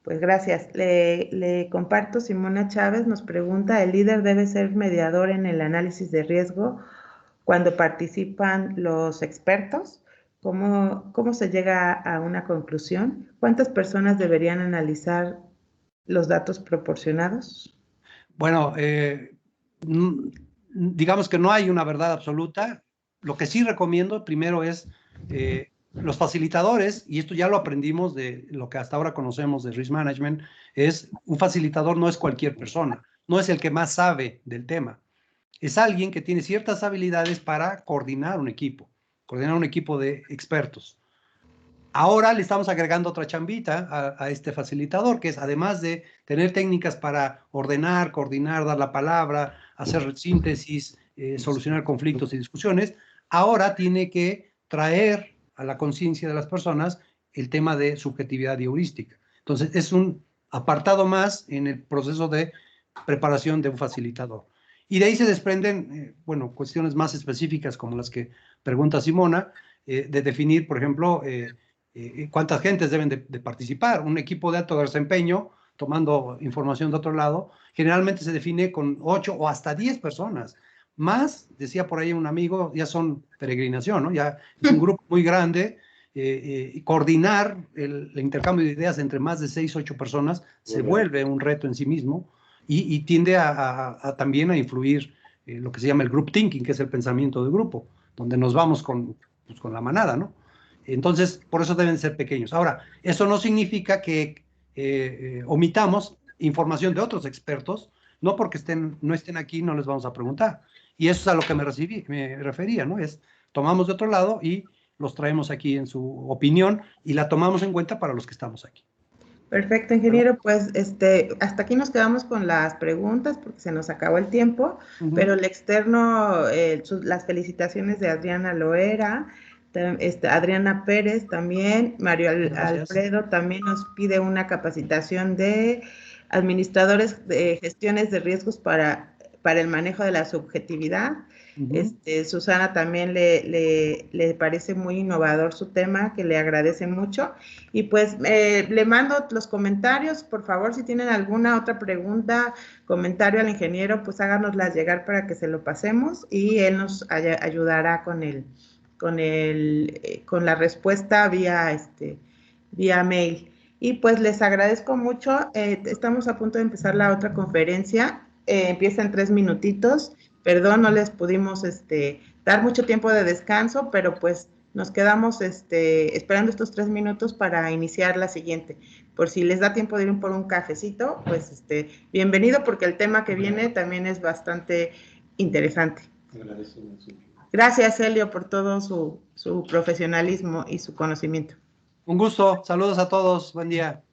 pues gracias. Le comparto, Simona Chávez nos pregunta, ¿el líder debe ser mediador en el análisis de riesgo cuando participan los expertos? ¿Cómo se llega a una conclusión? ¿Cuántas personas deberían analizar los datos proporcionados? Bueno, digamos que no hay una verdad absoluta. Lo que sí recomiendo primero es los facilitadores, y esto ya lo aprendimos de lo que hasta ahora conocemos de Risk Management, es un facilitador no es cualquier persona, no es el que más sabe del tema. Es alguien que tiene ciertas habilidades para coordinar un equipo de expertos. Ahora le estamos agregando otra chambita a este facilitador, que es además de tener técnicas para ordenar, coordinar, dar la palabra, hacer síntesis, solucionar conflictos y discusiones, ahora tiene que traer a la conciencia de las personas el tema de subjetividad y heurística. Entonces, es un apartado más en el proceso de preparación de un facilitador. Y de ahí se desprenden, bueno, cuestiones más específicas como las que pregunta Simona, de definir, por ejemplo, cuántas gentes deben de participar. Un equipo de alto desempeño, tomando información de otro lado, generalmente se define con 8 o hasta 10 personas. Más, decía por ahí un amigo, ya son peregrinación, ¿no? Ya es un grupo muy grande. Coordinar el intercambio de ideas entre más de 6 o 8 personas se vuelve un reto en sí mismo y tiende también a influir lo que se llama el group thinking, que es el pensamiento de grupo, donde nos vamos pues, con la manada, ¿no? Entonces, por eso deben ser pequeños. Ahora, eso no significa que omitamos información de otros expertos, no porque no estén aquí, no les vamos a preguntar. Y eso es a lo que me refería, ¿no? Es tomamos de otro lado y los traemos aquí en su opinión y la tomamos en cuenta para los que estamos aquí. Perfecto, ingeniero. Pues hasta aquí nos quedamos con las preguntas porque se nos acabó el tiempo, pero el externo, las felicitaciones de Adriana Loera, Adriana Pérez también, Mario Alfredo también nos pide una capacitación de administradores de gestiones de riesgos para el manejo de la subjetividad. Susana también le parece muy innovador su tema, que le agradece mucho. Y pues le mando los comentarios, por favor, si tienen alguna otra pregunta, comentario al ingeniero, pues háganoslas llegar para que se lo pasemos y él nos ayudará con la respuesta vía mail. Y pues les agradezco mucho. Estamos a punto de empezar la otra conferencia. Empieza en 3 minutitos. Perdón, no les pudimos dar mucho tiempo de descanso, pero pues nos quedamos esperando estos 3 minutos para iniciar la siguiente. Por si les da tiempo de ir por un cafecito, pues bienvenido, porque el tema que viene también es bastante interesante. Gracias, Helio, por todo su profesionalismo y su conocimiento. Un gusto, saludos a todos, buen día.